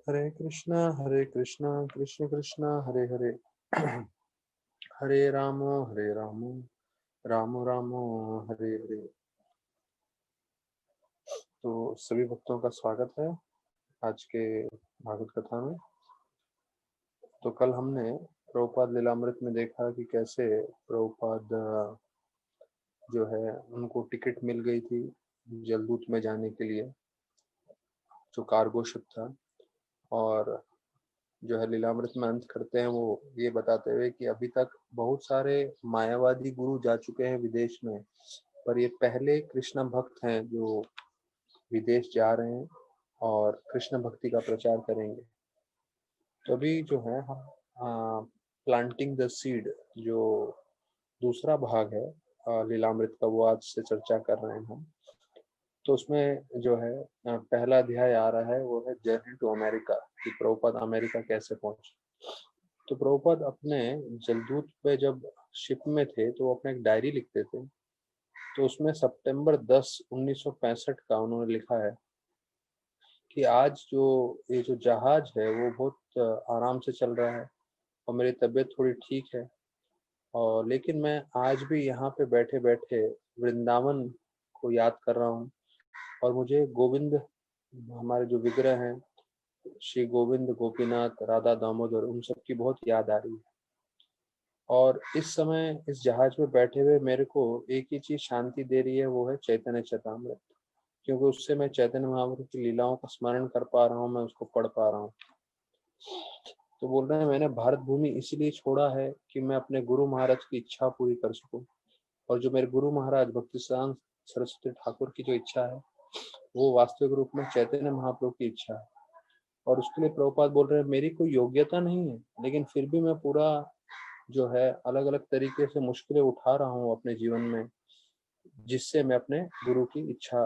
हरे कृष्णा कृष्ण कृष्णा हरे हरे हरे रामो रामो रामो हरे हरे। तो सभी भक्तों का स्वागत है आज के भागवत कथा में। तो कल हमने प्रभुपाद लीलामृत में देखा कि कैसे प्रभुपाद जो है उनको टिकट मिल गई थी जलदूत में जाने के लिए, जो कार्गो शिप था। और जो है लीलामृत में अंत करते हैं वो ये बताते हुए कि अभी तक बहुत सारे मायावादी गुरु जा चुके हैं विदेश में, पर ये पहले कृष्ण भक्त हैं जो विदेश जा रहे हैं और कृष्ण भक्ति का प्रचार करेंगे। तो अभी जो है हम प्लांटिंग द सीड जो दूसरा भाग है लीलामृत का, वो आज से चर्चा कर रहे हैं हम। तो उसमें जो है पहला अध्याय आ रहा है वो है जर्नी टू अमेरिका, कि प्रभुपाद अमेरिका कैसे पहुंचे। तो प्रभुपाद अपने जलदूत पे जब शिप में थे तो वो अपने एक डायरी लिखते थे। तो उसमें सितंबर 10 1965 का उन्होंने लिखा है कि आज जो ये जो जहाज है वो बहुत आराम से चल रहा है और मेरी तबीयत थोड़ी ठीक है, और लेकिन मैं आज भी यहाँ पे बैठे बैठे वृंदावन को याद कर रहा हूँ। और मुझे गोविंद, हमारे जो विग्रह हैं, श्री गोविंद, गोपीनाथ, राधा दामोदर, उन सब की बहुत याद आ रही है। और इस समय इस जहाज में बैठे हुए मेरे को एक ही चीज शांति दे रही है, वो है चैतन्य चैतामृत, क्योंकि उससे मैं चैतन्य महाप्रभु की लीलाओं का स्मरण कर पा रहा हूँ, मैं उसको पढ़ पा रहा हूँ। तो बोल रहे हैं मैंने भारत भूमि इसीलिए छोड़ा है कि मैं अपने गुरु महाराज की इच्छा पूरी कर सकूं। और जो मेरे गुरु महाराज भक्ति सिद्धांत सरस्वती ठाकुर की जो इच्छा है वो वास्तविक रूप में चैतन्य महाप्रभु की इच्छा है। और उसके लिए प्रभुपाद बोल रहे हैं मेरी कोई योग्यता नहीं है, लेकिन फिर भी मैं पूरा जो है अलग अलग तरीके से मुश्किलें उठा रहा हूँ अपने जीवन में, जिससे मैं अपने गुरु की इच्छा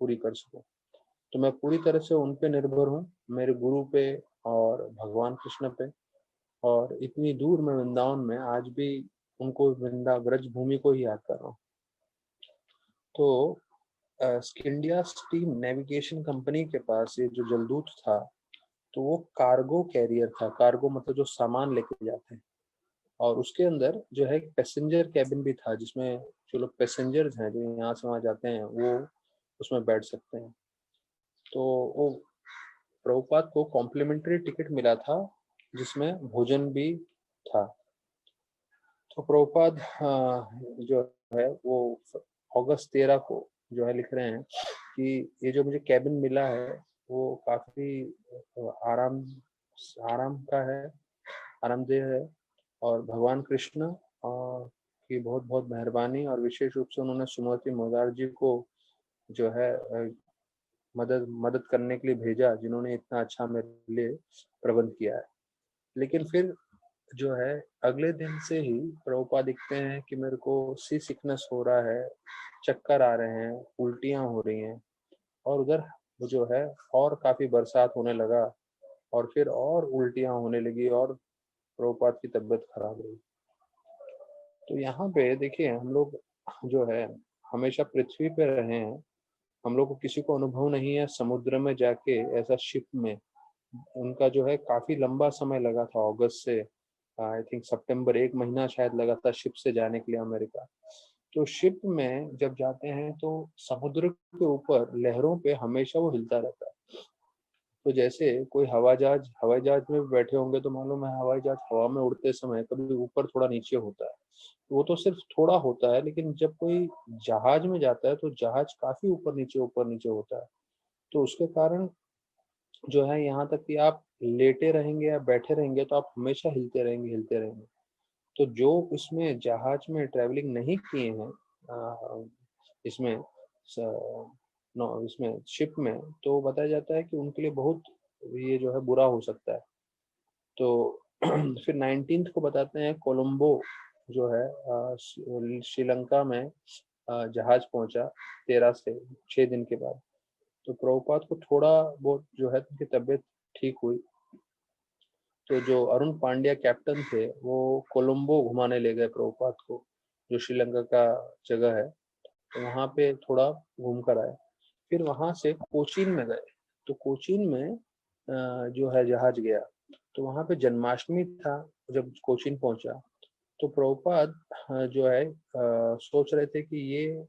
पूरी कर सकूं। तो मैं पूरी तरह से उन पे निर्भर हूँ, मेरे गुरु पे और भगवान कृष्ण पे। और इतनी दूर मैं वृंदावन में आज भी उनको वृंदा ब्रज भूमि को ही याद कर रहा हूँ। तो स्किंडिया स्टीम नेविगेशन कंपनी के पास ये जो जलदूत था, तो वो कार्गो कैरियर था। कार्गो मतलब जो सामान लेके जाते हैं। और उसके अंदर जो है एक पैसेंजर कैबिन भी था, जिसमें जो लोग पैसेंजर्स हैं जो यहाँ से वहाँ जाते हैं वो उसमें बैठ सकते हैं। तो वो प्रभुपाद को कॉम्प्लीमेंट्री टिकट मिला था जिसमें भोजन भी था। तो प्रभुपाद जो है वो अगस्त 13 को जो है लिख रहे हैं कि ये जो मुझे कैबिन मिला है वो काफी आराम आराम का है, आरामदेह है। और भगवान कृष्ण की बहुत बहुत मेहरबानी, और विशेष रूप से उन्होंने सुमति मोदार जी को जो है मदद मदद करने के लिए भेजा, जिन्होंने इतना अच्छा मेरे लिए प्रबंध किया है। लेकिन फिर जो है अगले दिन से ही प्रभुपाद दिखते हैं कि मेरे को सी सिकनेस हो रहा है, चक्कर आ रहे हैं, उल्टियां हो रही हैं। और उधर जो है और काफी बरसात होने लगा, और फिर और उल्टियां होने लगी, और प्रभुपाद की तबीयत खराब हुई। तो यहाँ पे देखिए हम लोग जो है हमेशा पृथ्वी पे रहे हैं, हम लोग को किसी को अनुभव नहीं है समुद्र में जाके ऐसा शिप में। उनका जो है काफी लंबा समय लगा था, अगस्त से आई थिंक सितंबर, एक महीना शायद लगा था शिप से जाने के लिए अमेरिका। तो शिप में जब जाते हैं तो समुद्र के ऊपर लहरों पे हमेशा वो हिलता रहता है। तो जैसे कोई हवाई जहाज में भी बैठे होंगे तो मालूम है हवाई जहाज हवा में उड़ते समय कभी ऊपर थोड़ा नीचे होता है, वो तो सिर्फ थोड़ा होता है। लेकिन जब कोई जहाज में जाता है तो जहाज काफी ऊपर नीचे होता है। तो उसके कारण जो है यहाँ तक कि आप लेटे रहेंगे या बैठे रहेंगे तो आप हमेशा हिलते रहेंगे। तो जो इसमें जहाज में ट्रैवलिंग नहीं किए हैं इसमें इसमें शिप में, तो बताया जाता है कि उनके लिए बहुत ये जो है बुरा हो सकता है। तो फिर 19 को बताते हैं कोलंबो जो है श्रीलंका में जहाज पहुंचा 13 से 6 दिन के बाद। तो प्रभुपाद को थोड़ा बहुत जो है उनकी तबीयत ठीक हुई। तो जो अरुण पांड्या कैप्टन थे वो कोलंबो घुमाने ले गए प्रभुपाद को, जो श्रीलंका का जगह है। तो वहाँ पे थोड़ा घूम कर आए। फिर वहां से कोचीन में गए। तो कोचीन में जो है जहाज गया, तो वहां पे जन्माष्टमी था। जब कोचीन पहुंचा तो प्रभुपाद जो है सोच रहे थे कि ये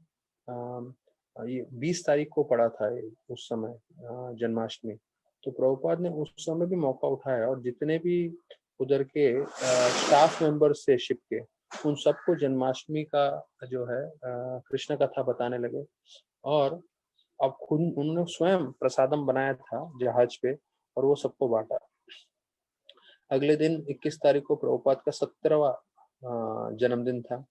20 तारीख को पड़ा था उस समय जन्माष्टमी। तो प्रभुपाद ने उस समय भी मौका उठाया और जितने भी उधर के स्टाफ मेंबर्स थे शिप के, उन सबको जन्माष्टमी का जो है कृष्ण कथा बताने लगे। और अब खुद उन्होंने स्वयं प्रसादम बनाया था जहाज पे और वो सबको बांटा। अगले दिन 21 तारीख को प्रभुपाद का 17वां जन्मदिन था,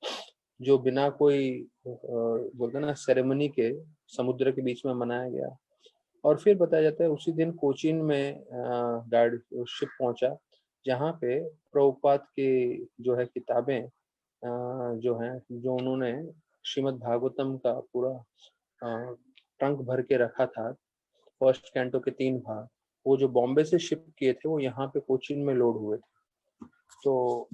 जो बिना कोई बोलते ना सेरेमनी के समुद्र के बीच में मनाया गया। और फिर बताया जाता है उसी दिन कोचीन में गाइड शिप पहुंचा, जहाँ पे प्रभुपाद की जो है किताबें जो हैं, जो उन्होंने श्रीमद् भागवतम का पूरा ट्रंक भर के रखा था, फर्स्ट कैंटो के 3 भाग, वो जो बॉम्बे से शिप किए थे वो यहाँ पे कोचीन में लोड हुए थे। तो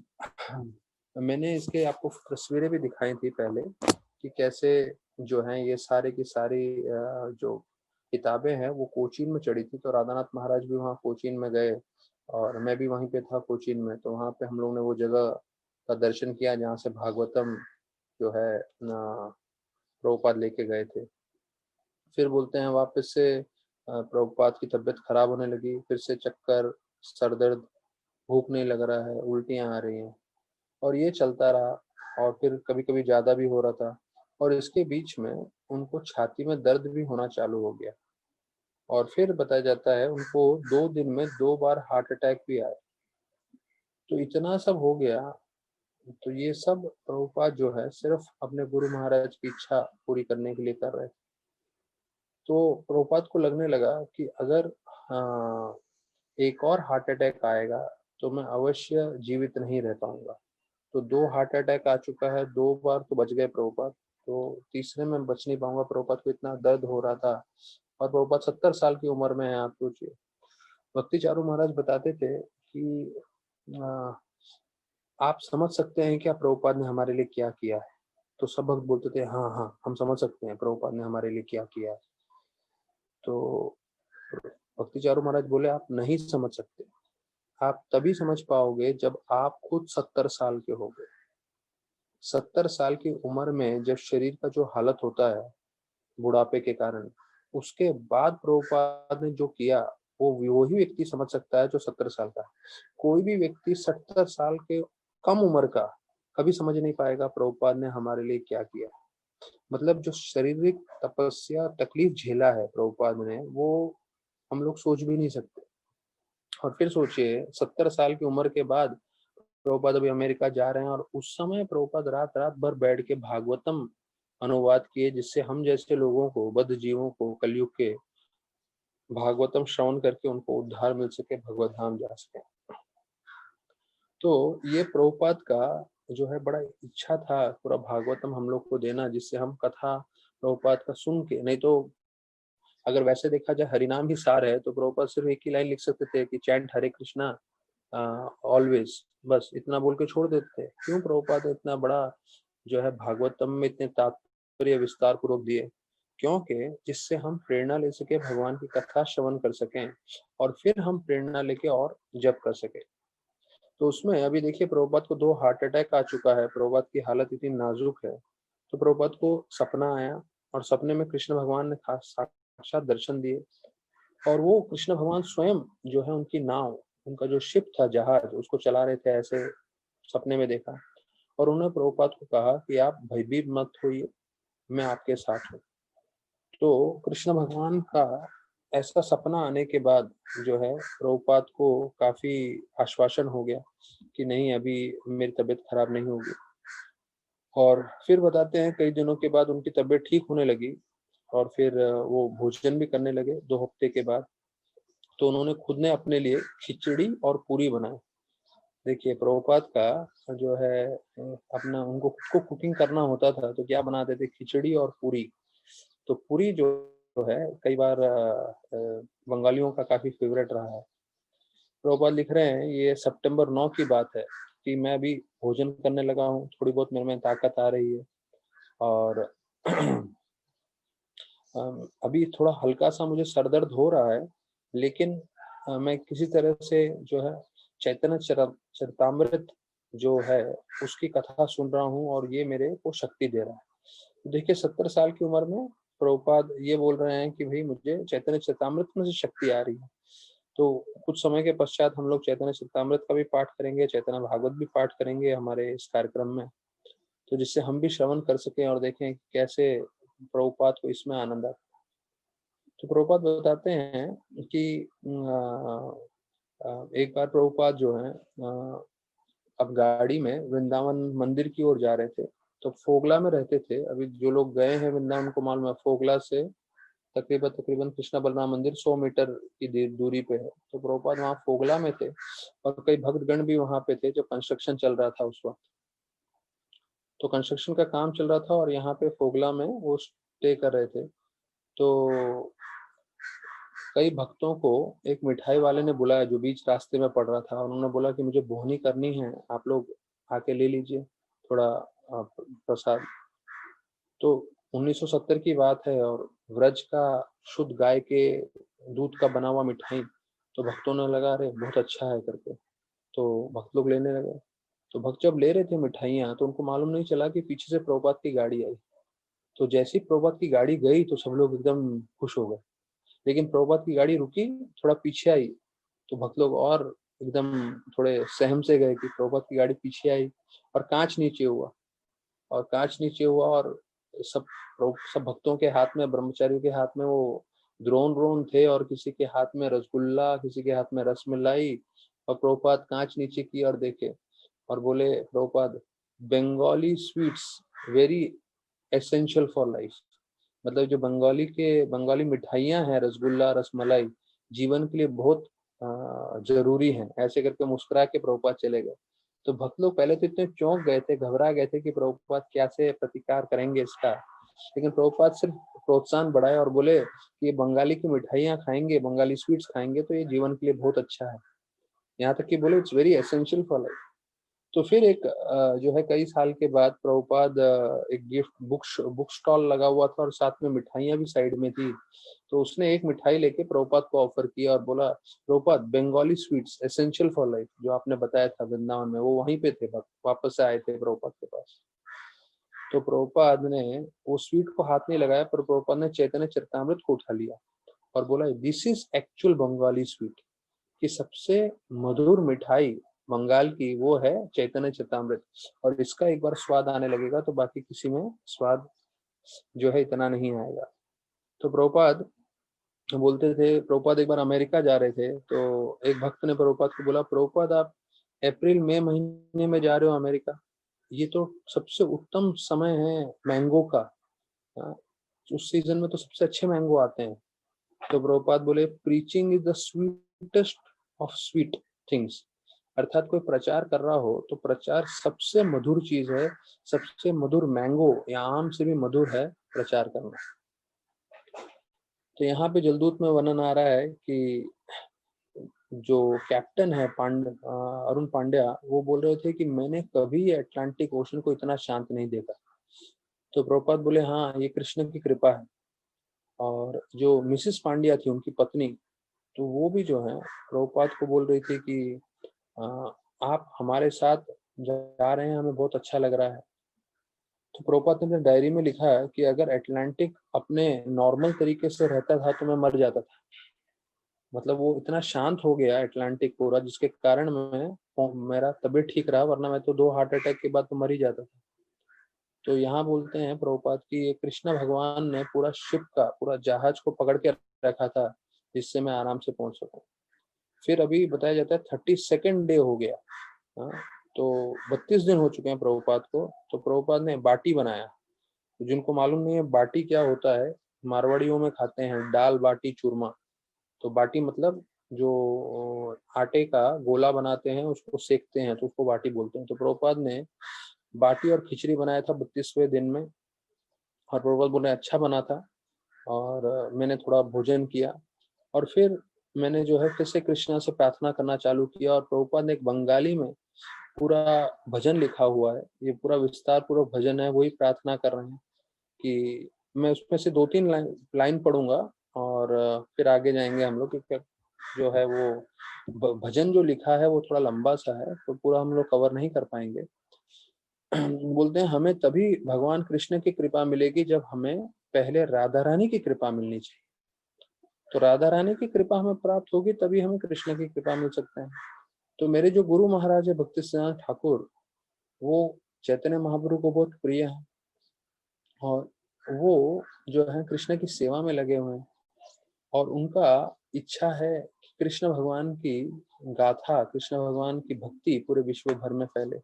मैंने इसके आपको तस्वीरें भी दिखाई थी पहले कि कैसे जो है ये सारे की सारी जो किताबें हैं वो कोचीन में चढ़ी थी। तो राधानाथ महाराज भी वहाँ कोचीन में गए और मैं भी वहीं पे था कोचीन में। तो वहाँ पे हम लोग ने वो जगह का दर्शन किया जहाँ से भागवतम जो है प्रभुपाद लेके गए थे। फिर बोलते हैं वापस से प्रभुपाद की तबीयत खराब होने लगी, फिर से चक्कर, सर दर्द, भूख नहीं लग रहा है, उल्टियाँ आ रही हैं और ये चलता रहा। और फिर कभी कभी ज़्यादा भी हो रहा था और इसके बीच में उनको छाती में दर्द भी होना चालू हो गया। और फिर बताया जाता है उनको 2 दिन में 2 बार हार्ट अटैक भी आया। तो इतना सब हो गया। तो ये सब प्रभुपाद जो है सिर्फ अपने गुरु महाराज की इच्छा पूरी करने के लिए कर रहे थे। तो प्रभुपाद को लगने लगा कि अगर एक और हार्ट अटैक आएगा तो मैं अवश्य जीवित नहीं रह पाऊंगा। तो 2 हार्ट अटैक आ चुका है, 2 बार तो बच गए प्रभुपाद, तो तीसरे में बच नहीं पाऊंगा। प्रभुपाद को इतना दर्द हो रहा था और प्रभुपाद 70 साल की उम्र में है, आप सोचिए। भक्ति चारू महाराज बताते थे कि आप समझ सकते हैं क्या प्रभुपाद ने हमारे लिए क्या किया है? तो सब भक्त बोलते थे हाँ हाँ हम समझ सकते हैं प्रभुपाद ने हमारे लिए क्या किया है। तो भक्ति चारू महाराज बोले आप नहीं समझ सकते, आप तभी समझ पाओगे जब आप खुद 70 साल के हो गए। 70 साल की उम्र में जब शरीर का जो हालत होता है बुढ़ापे के कारण, उसके बाद प्रभुपाद ने जो किया वो वही व्यक्ति समझ सकता है जो 70 साल का है। कोई भी व्यक्ति 70 साल के कम उम्र का कभी समझ नहीं पाएगा प्रभुपाद ने हमारे लिए क्या किया। मतलब जो शारीरिक तपस्या तकलीफ झेला है प्रभुपाद ने, वो हम लोग सोच भी नहीं सकते। और फिर सोचिए 70 साल की उम्र के बाद प्रभुपाद अभी अमेरिका जा रहे हैं और उस समय प्रभुपाद रात रात भर बैठ के भागवतम अनुवाद किए, जिससे हम जैसे लोगों को, बद्ध जीवों को कलयुग के भागवतम श्रवण करके उनको उद्धार मिल सके, भगवत धाम जा सके। तो ये प्रभुपाद का जो है बड़ा इच्छा था पूरा भागवतम हम लोग को देना, जिससे हम कथा प्रभुपाद का सुन के, नहीं तो अगर वैसे देखा जाए हरिनाम ही सार है तो प्रभुपाद सिर्फ एक ही लाइन लिख सकते थे कि चैंट हरे कृष्णा ऑलवेज, बस इतना बोल के छोड़ देते थे। क्यों प्रभुपाद ने इतना बड़ा जो है भागवतम में इतने तात्पर्य विस्तार पूर्वक दिए? क्योंकि जिससे हम प्रेरणा ले सके, भगवान की कथा श्रवण कर सकें और फिर हम प्रेरणा लेके और जप कर सके। तो उसमें अभी देखिए प्रभुपाद को 2 हार्ट अटैक आ चुका है, प्रभुपाद की हालत इतनी नाजुक है। तो प्रभुपाद को सपना आया और सपने में कृष्ण भगवान ने खास साक्षात दर्शन दिए और वो कृष्ण भगवान स्वयं जो है उनकी नाव, उनका जो शिप था, जहाज, उसको चला रहे थे, ऐसे सपने में देखा। और उन्होंने प्रभुपाद को कहा कि आप भयभीत मत होइए, मैं आपके साथ हूँ। तो कृष्ण भगवान का ऐसा सपना आने के बाद जो है प्रभुपाद को काफी आश्वासन हो गया कि नहीं अभी मेरी तबीयत खराब नहीं होगी। और फिर बताते हैं कई दिनों के बाद उनकी तबीयत ठीक होने लगी और फिर वो भोजन भी करने लगे 2 हफ्ते के बाद। तो उन्होंने खुद ने अपने लिए खिचड़ी और पूरी बनाई। देखिए प्रभुपाद का जो है अपना उनको खुद को कुकिंग करना होता था, तो क्या बनाते थे? खिचड़ी और पूरी। तो पूरी जो है कई बार बंगालियों का काफी फेवरेट रहा है। प्रभुपाद लिख रहे हैं ये सितंबर 9 की बात है कि मैं अभी भोजन करने लगा हूँ, थोड़ी बहुत मेरे में ताकत आ रही है और अभी थोड़ा हल्का सा मुझे सर दर्द हो रहा है, लेकिन मैं किसी तरह से जो है चैतन्य चरितामृत जो है उसकी कथा सुन रहा हूँ और ये मेरे को शक्ति दे रहा है। देखिए 70 साल की उम्र में प्रभुपाद ये बोल रहे हैं कि भाई मुझे चैतन्य चरितामृत में से शक्ति आ रही है। तो कुछ समय के पश्चात हम लोग चैतन्य चरितामृत का भी पाठ करेंगे, चैतन्य भागवत भी पाठ करेंगे हमारे इस कार्यक्रम में, तो जिससे हम भी श्रवण कर सकें और देखें कैसे प्रभुपाद को इसमें आनंद आता है। तो प्रभुपाद बताते हैं कि एक बार प्रभुपाद जो है अब गाड़ी में वृंदावन मंदिर की ओर जा रहे थे। तो फोगला में रहते थे। अभी जो लोग गए हैं वृंदावन को मालूम है, फोगला से तकरीबन कृष्णा बलराम मंदिर 100 मीटर की दूरी पे है। तो प्रभुपाद वहाँ फोगला में थे और कई भक्तगण भी वहाँ पे थे जब कंस्ट्रक्शन चल रहा था उस वक्त। तो कंस्ट्रक्शन का काम चल रहा था और यहाँ पे फोगला में वो स्टे कर रहे थे। तो कई भक्तों को एक मिठाई वाले ने बुलाया जो बीच रास्ते में पड़ रहा था। उन्होंने बोला कि मुझे बोहनी करनी है, आप लोग आके ले लीजिए थोड़ा प्रसाद। तो 1970 की बात है और व्रज का शुद्ध गाय के दूध का बना हुआ मिठाई। तो भक्तों ने लगा अरे बहुत अच्छा है करके, तो भक्त लोग लेने लगे। तो भक्त जब ले रहे थे मिठाइयाँ तो उनको मालूम नहीं चला कि पीछे से प्रभुपाद की गाड़ी आई। तो जैसे ही प्रभुपाद की गाड़ी गई तो सब लोग एकदम खुश हो गए। लेकिन प्रभुपाद की गाड़ी रुकी, थोड़ा पीछे आई, तो भक्त लोग और एकदम थोड़े सहम से गए कि प्रभुपाद की गाड़ी पीछे आई और कांच नीचे हुआ। और कांच नीचे हुआ और सब सब भक्तों के हाथ में, ब्रह्मचारियों के हाथ में वो द्रोण द्रोण थे और किसी के हाथ में रसगुल्ला, किसी के हाथ में रसमलाई। और प्रभुपाद कांच नीचे की और देखे और बोले Prabhupada, Bengali sweets very essential for life. मतलब जो बंगाली मिठाइयाँ हैं, रसगुल्ला रसमलाई, जीवन के लिए बहुत जरूरी हैं। ऐसे करके मुस्कुरा के प्रभुपाद चले गए। तो भक्त लोग पहले तो इतने चौंक गए थे, घबरा गए थे कि प्रभुपाद कैसे प्रतिकार करेंगे इसका। लेकिन प्रभुपाद सिर्फ प्रोत्साहन बढ़ाए और बोले कि ये बंगाली की मिठाइयाँ खाएंगे, बंगाली स्वीट्स खाएंगे तो ये जीवन के लिए बहुत अच्छा है। यहाँ तक कि बोले it's very essential for life. तो फिर एक जो है कई साल के बाद प्रभुपाद एक गिफ्ट बुक स्टॉल लगा हुआ था और साथ में मिठाइयाँ भी साइड में थी। तो उसने एक मिठाई लेके प्रभुपाद को ऑफर किया और बोला Prabhupada, Bengali sweets essential for life जो आपने बताया था वृंदावन में, वो वहीं पे थे, वापस से आए थे प्रभुपाद के पास। तो प्रभुपाद ने वो स्वीट को हाथ नहीं लगाया, पर प्रभुपाद ने चैतन्य चरितामृत को उठा लिया और बोला this is actual Bengali sweet, कि सबसे मधुर मिठाई बंगाल की वो है चैतन्य चरितामृत। और इसका एक बार स्वाद आने लगेगा तो बाकी किसी में स्वाद जो है इतना नहीं आएगा। तो प्रभुपाद बोलते थे, प्रभुपाद एक बार अमेरिका जा रहे थे तो एक भक्त ने प्रभुपाद को बोला प्रभुपाद आप अप्रैल मई महीने में जा रहे हो अमेरिका, ये तो सबसे उत्तम समय है मैंगो का। हाँ, उस सीजन में तो सबसे अच्छे मैंगो आते हैं। तो प्रभुपाद बोले preaching is the sweetest of sweet things. अर्थात कोई प्रचार कर रहा हो तो प्रचार सबसे मधुर चीज है, सबसे मधुर मैंगो या आम से भी मधुर है प्रचार करना। तो यहाँ पे जलदूत में वर्णन आ रहा है कि जो कैप्टन है अरुण पांड्या, वो बोल रहे थे कि मैंने कभी अटलांटिक ओशन को इतना शांत नहीं देखा। तो प्रभुपाद बोले हाँ, ये कृष्ण की कृपा है। और जो मिसेस पांड्या थी उनकी पत्नी, तो वो भी जो है प्रभुपाद को बोल रही थी कि आप हमारे साथ जा रहे हैं, हमें बहुत अच्छा लग रहा है। तो प्रभुपाद ने डायरी में लिखा है कि अगर अटलांटिक अपने नॉर्मल तरीके से रहता था तो मैं मर जाता था। मतलब वो इतना शांत हो गया अटलांटिक पूरा, जिसके कारण मेरा तबीयत ठीक रहा, वरना मैं तो 2 हार्ट अटैक के बाद तो मर ही जाता था। तो यहाँ बोलते हैं प्रभुपाद की कृष्ण भगवान ने पूरा शिप का पूरा जहाज को पकड़ के रखा था जिससे मैं आराम से पहुंच सकूं। फिर अभी बताया जाता है 32nd डे हो गया। हाँ, तो 32 दिन हो चुके हैं प्रभुपाद को। तो प्रभुपाद ने बाटी बनाया। तो जिनको मालूम नहीं है बाटी क्या होता है, मारवाड़ियों में खाते हैं दाल बाटी चूरमा। तो बाटी मतलब जो आटे का गोला बनाते हैं उसको सेकते हैं तो उसको बाटी बोलते हैं। तो प्रभुपाद ने बाटी और खिचड़ी बनाया था 32वें दिन में। और प्रभुपाद बोले अच्छा बना था। और मैंने थोड़ा भोजन किया और फिर मैंने जो है फिर से कृष्णा से प्रार्थना करना चालू किया। और प्रभुपाद ने एक बंगाली में पूरा भजन लिखा हुआ है, ये पूरा विस्तार पूर्वक भजन है, वही प्रार्थना कर रहे हैं कि मैं उसमें से 2-3 लाइन पढ़ूंगा और फिर आगे जाएंगे हम लोग। जो है वो भजन जो लिखा है वो थोड़ा लंबा सा है, तो पूरा हम लोग कवर नहीं कर पाएंगे। बोलते हैं हमें तभी भगवान कृष्ण की कृपा मिलेगी जब हमें पहले राधा रानी की कृपा मिलनी चाहिए। तो राधा रानी की कृपा हमें प्राप्त होगी तभी हमें कृष्ण की कृपा मिल सकते हैं। तो मेरे जो गुरु महाराज है भक्ति सिद्धांत ठाकुर, वो चैतन्य महाप्रभु को बहुत प्रिय है और वो जो है कृष्ण की सेवा में लगे हुए हैं और उनका इच्छा है कि कृष्ण भगवान की गाथा, कृष्ण भगवान की भक्ति पूरे विश्व भर में फैले।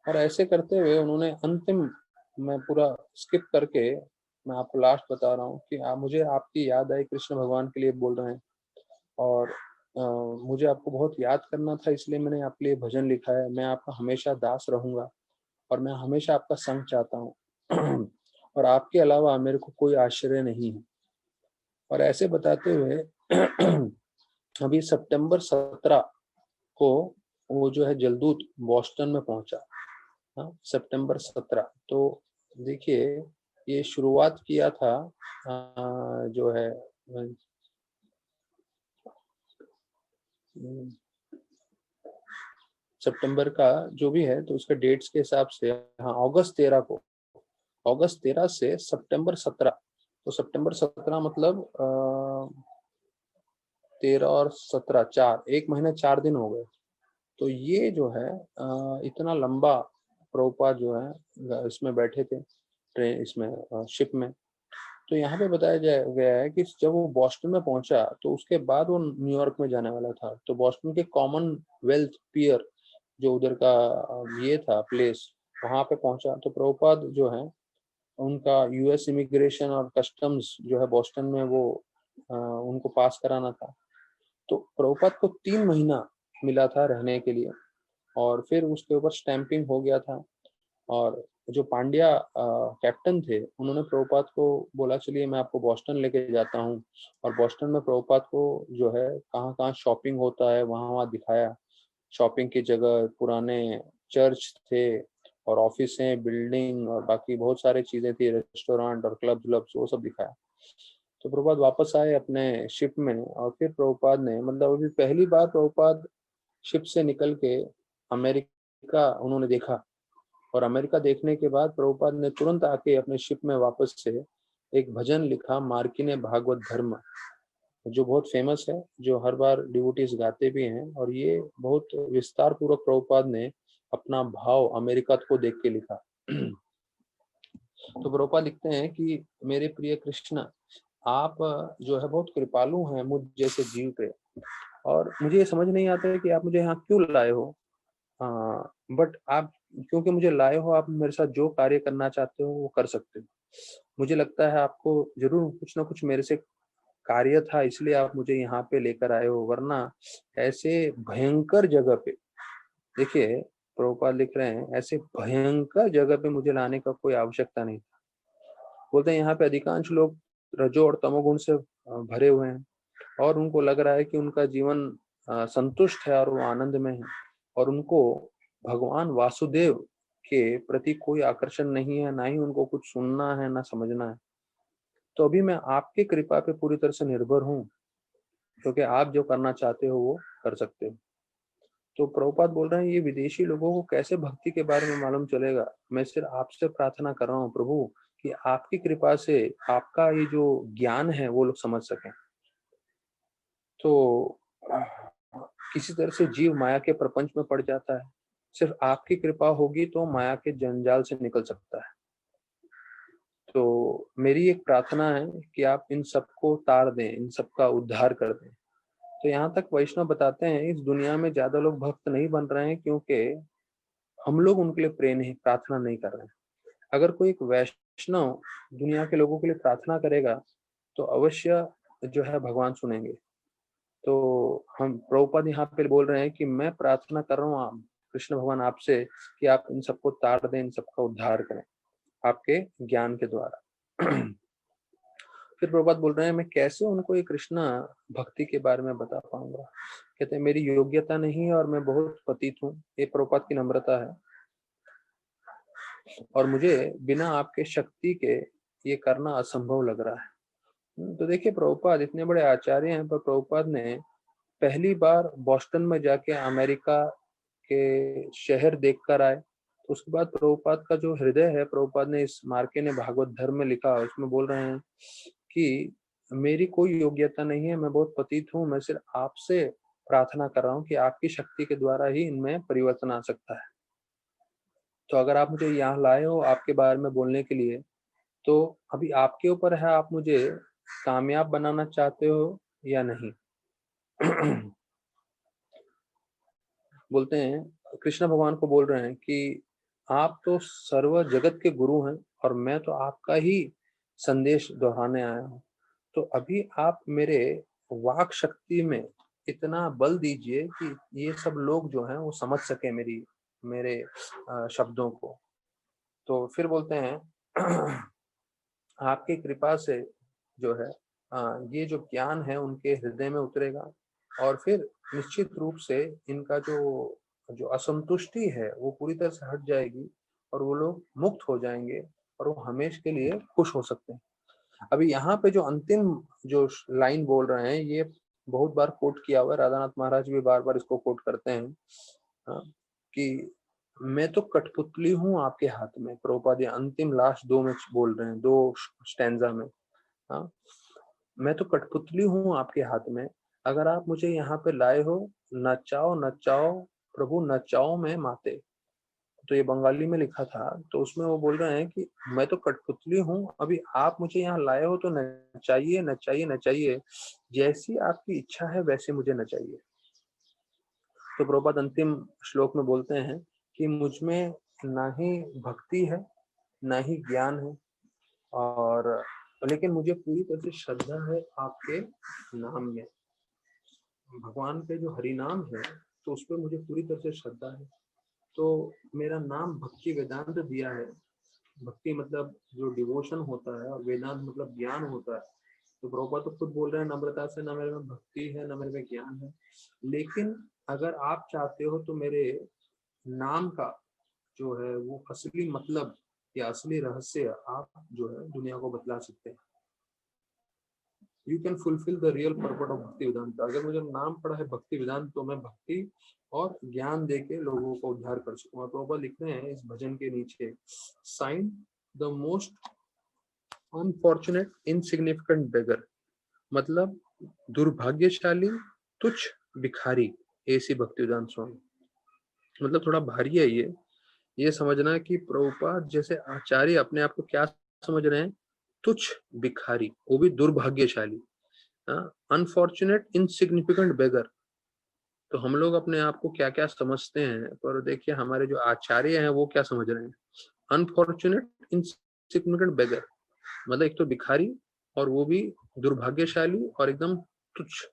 और ऐसे करते हुए उन्होंने अंतिम, मैं पूरा स्किप करके मैं आपको लास्ट बता रहा हूँ कि मुझे आपकी याद आई, कृष्ण भगवान के लिए बोल रहे हैं और मुझे आपको बहुत याद करना था, इसलिए मैंने आपके लिए भजन लिखा है। मैं आपका हमेशा दास रहूंगा और मैं हमेशा आपका संग चाहता हूँ और आपके अलावा मेरे को कोई आश्रय नहीं है। और ऐसे बताते हुए अभी सितंबर 17 को वो जो है जलदूत बॉस्टन में पहुंचा। हाँ, सितंबर 17। तो देखिए ये शुरुआत किया था जो है सितंबर का जो भी है, तो उसके डेट्स के हिसाब से हाँ अगस्त 13 को, अगस्त 13 से सितंबर 17। तो सितंबर 17 मतलब 13 और 17 4, 1 महीना 4 दिन हो गए। तो ये जो है इतना लंबा प्रभुपाद जो है इसमें बैठे थे, ट्रेन इसमें शिप में। तो यहाँ पे बताया गया है कि जब वो बॉस्टन में पहुंचा तो उसके बाद वो न्यूयॉर्क में जाने वाला था। तो बॉस्टन के कॉमनवेल्थ पियर जो उधर का ये था प्लेस, वहां पे पहुंचा। तो प्रभुपाद जो है उनका यूएस इमिग्रेशन और कस्टम्स जो है बॉस्टन में वो उनको पास कराना था। तो प्रभुपाद को 3 महीना मिला था रहने के लिए और फिर उसके ऊपर स्टैंपिंग हो गया था। और जो पांड्या कैप्टन थे उन्होंने प्रभुपाद को बोला चलिए मैं आपको बॉस्टन लेके जाता हूँ। और बॉस्टन में प्रभुपाद को जो है कहाँ कहाँ शॉपिंग होता है वहाँ वहाँ दिखाया। शॉपिंग की जगह, पुराने चर्च थे और ऑफिसें, बिल्डिंग और बाकी बहुत सारी चीजें थी, रेस्टोरेंट और क्लब वो सब दिखाया। तो प्रभुपाद वापस आए अपने शिप में और फिर प्रभुपाद ने मतलब अभी पहली बार प्रभुपाद शिप से निकल के अमेरिका उन्होंने देखा। और अमेरिका देखने के बाद प्रभुपाद ने तुरंत आके अपने शिप में वापस से एक भजन लिखा, मार्किने भागवत धर्म, जो बहुत फेमस है, जो हर बार डिवोटीज गाते भी हैं। और ये बहुत विस्तार पूर्वक प्रभुपाद ने अपना भाव अमेरिका को देख के लिखा। तो प्रभुपाद लिखते हैं कि मेरे प्रिय कृष्ण, आप जो है बहुत कृपालु हैं मुझ जैसे जीव पे, और मुझे ये समझ नहीं आता है कि आप मुझे यहाँ क्यों लाए हो। बट आप क्योंकि मुझे लाए हो, आप मेरे साथ जो कार्य करना चाहते हो वो कर सकते हो। मुझे लगता है आपको जरूर कुछ ना कुछ मेरे से कार्य था, इसलिए आप मुझे यहाँ पे लेकर आए हो, वरना ऐसे भयंकर जगह पे, देखिए प्रभुपाद लिख रहे हैं, ऐसे भयंकर जगह पे मुझे लाने का कोई आवश्यकता नहीं। बोलते हैं यहाँ पे अधिकांश लोग रजो और तमोगुण से भरे हुए हैं और उनको लग रहा है कि उनका जीवन संतुष्ट है और वो आनंद में है और उनको भगवान वासुदेव के प्रति कोई आकर्षण नहीं है, ना ही उनको कुछ सुनना है ना समझना है। तो अभी मैं आपकी कृपा पे पूरी तरह से निर्भर हूँ, क्योंकि आप जो करना चाहते हो वो कर सकते हो। तो प्रभुपाद बोल रहे हैं ये विदेशी लोगों को कैसे भक्ति के बारे में मालूम चलेगा। मैं सिर्फ आपसे प्रार्थना कर रहा हूँ प्रभु कि आपकी कृपा से आपका ये जो ज्ञान है वो लोग समझ सकें। तो किसी तरह से जीव माया के प्रपंच में पड़ जाता है, सिर्फ आपकी कृपा होगी तो माया के जंजाल से निकल सकता है। तो मेरी एक प्रार्थना है कि आप इन सबको तार दें, इन सबका उद्धार कर दें। तो यहाँ तक वैष्णव बताते हैं इस दुनिया में ज्यादा लोग भक्त नहीं बन रहे हैं क्योंकि हम लोग उनके लिए प्रे नहीं, प्रार्थना नहीं कर रहे हैं। अगर कोई एक वैष्णव दुनिया के लोगों के लिए प्रार्थना करेगा तो अवश्य जो है भगवान सुनेंगे। तो हम प्रभुपाद यहाँ पे बोल रहे हैं कि मैं प्रार्थना कर रहा हूँ आप कृष्ण भगवान आपसे कि आप इन सबको तार दें, इन सबका उद्धार करें आपके ज्ञान के द्वारा। फिर प्रभुपाद बोल रहे हैं मैं कैसे उनको ये कृष्णा भक्ति के बारे में बता पाऊंगा। कहते हैं मेरी योग्यता नहीं है और मैं बहुत पतित हूँ, ये प्रभुपाद की नम्रता है, और मुझे बिना आपके शक्ति के ये करना असंभव लग रहा है। तो देखिए प्रभुपाद इतने बड़े आचार्य हैं, पर प्रभुपाद ने पहली बार बॉस्टन में जाके अमेरिका के शहर देखकर आए, तो उसके बाद प्रभुपाद का जो हृदय है, प्रभुपाद ने इस मार्के ने भागवत धर्म में लिखा, उसमें बोल रहे हैं कि मेरी कोई योग्यता नहीं है, मैं बहुत पतित हूँ, मैं सिर्फ आपसे प्रार्थना कर रहा हूँ कि आपकी शक्ति के द्वारा ही इनमें परिवर्तन आ सकता है। तो अगर आप मुझे यहाँ लाए हो आपके बारे में बोलने के लिए, तो अभी आपके ऊपर है, आप मुझे कामयाब बनाना चाहते हो या नहीं। बोलते हैं, कृष्ण भगवान को बोल रहे हैं कि आप तो सर्व जगत के गुरु हैं और मैं तो आपका ही संदेश दोहराने आया हूँ। तो अभी आप मेरे वाक शक्ति में इतना बल दीजिए कि ये सब लोग जो हैं वो समझ सके मेरे शब्दों को। तो फिर बोलते हैं आपकी कृपा से जो है ये जो ज्ञान है उनके हृदय में उतरेगा और फिर निश्चित रूप से इनका जो जो असंतुष्टि है वो पूरी तरह से हट जाएगी और वो लोग मुक्त हो जाएंगे और वो हमेशा के लिए खुश हो सकते हैं। अभी यहाँ पे जो अंतिम जो लाइन बोल रहे हैं ये बहुत बार कोट किया हुआ है, राधानाथ महाराज भी बार बार इसको कोट करते हैं कि मैं तो कठपुतली हूँ आपके हाथ में। प्रभुपाद ये अंतिम लास्ट 2 में बोल रहे हैं, 2 स्टैंजा में। हाँ, मैं तो कठपुतली हूँ आपके हाथ में, अगर आप मुझे यहाँ पे लाए हो, नचाओ नचाओ प्रभु नचाओ मैं माते। तो ये बंगाली में लिखा था, तो उसमें वो बोल रहे हैं कि मैं तो कठपुतली हूँ, अभी आप मुझे यहाँ लाए हो तो नचाइए नचाइए नचाइए, जैसी आपकी इच्छा है वैसे मुझे नचाइए। तो प्रभुपाद अंतिम श्लोक में बोलते हैं कि मुझ में ना ही भक्ति है ना ही ज्ञान है, और लेकिन मुझे पूरी तरह से श्रद्धा है आपके नाम में। भगवान के जो हरि नाम है तो उस पर मुझे पूरी तरह से श्रद्धा है। तो मेरा नाम भक्ति वेदांत दिया है। भक्ति मतलब जो डिवोशन होता है और वेदांत मतलब ज्ञान होता है। तो प्रभुपाद तो खुद बोल रहे हैं नम्रता से, न मेरे में भक्ति है न मेरे में ज्ञान है, लेकिन अगर आप चाहते हो तो मेरे नाम का जो है वो असली मतलब या असली रहस्य आप जो है दुनिया को बतला सकते हैं। You can fulfil the real purpose of भक्ति वेदांत। अगर मुझे नाम पड़ा है भक्ति वेदांत तो मैं भक्ति और ज्ञान देके लोगों को उद्धार कर सकूंगा। प्रभुपाद लिख रहे हैं इस भजन के नीचे, sign the most unfortunate insignificant beggar, मतलब दुर्भाग्यशाली तुच्छ भिखारी, ऐसी भक्ति वेदांत स्वामी। मतलब थोड़ा भारी है ये समझना कि प्रभुपाद जैसे आचार्य अपने आप को क्या समझ रहे हैं, तुच्छ भिखारी, वो भी दुर्भाग्यशाली, अनफॉर्चुनेट इनसिग्निफिकेंट बेगर। तो हम लोग अपने आप को क्या क्या समझते हैं, पर देखिए हमारे जो आचार्य हैं वो क्या समझ रहे हैं, अनफॉर्चुनेट इनसिग्निफिकेंट बेगर, मतलब एक तो भिखारी और वो भी दुर्भाग्यशाली और एकदम तुच्छ।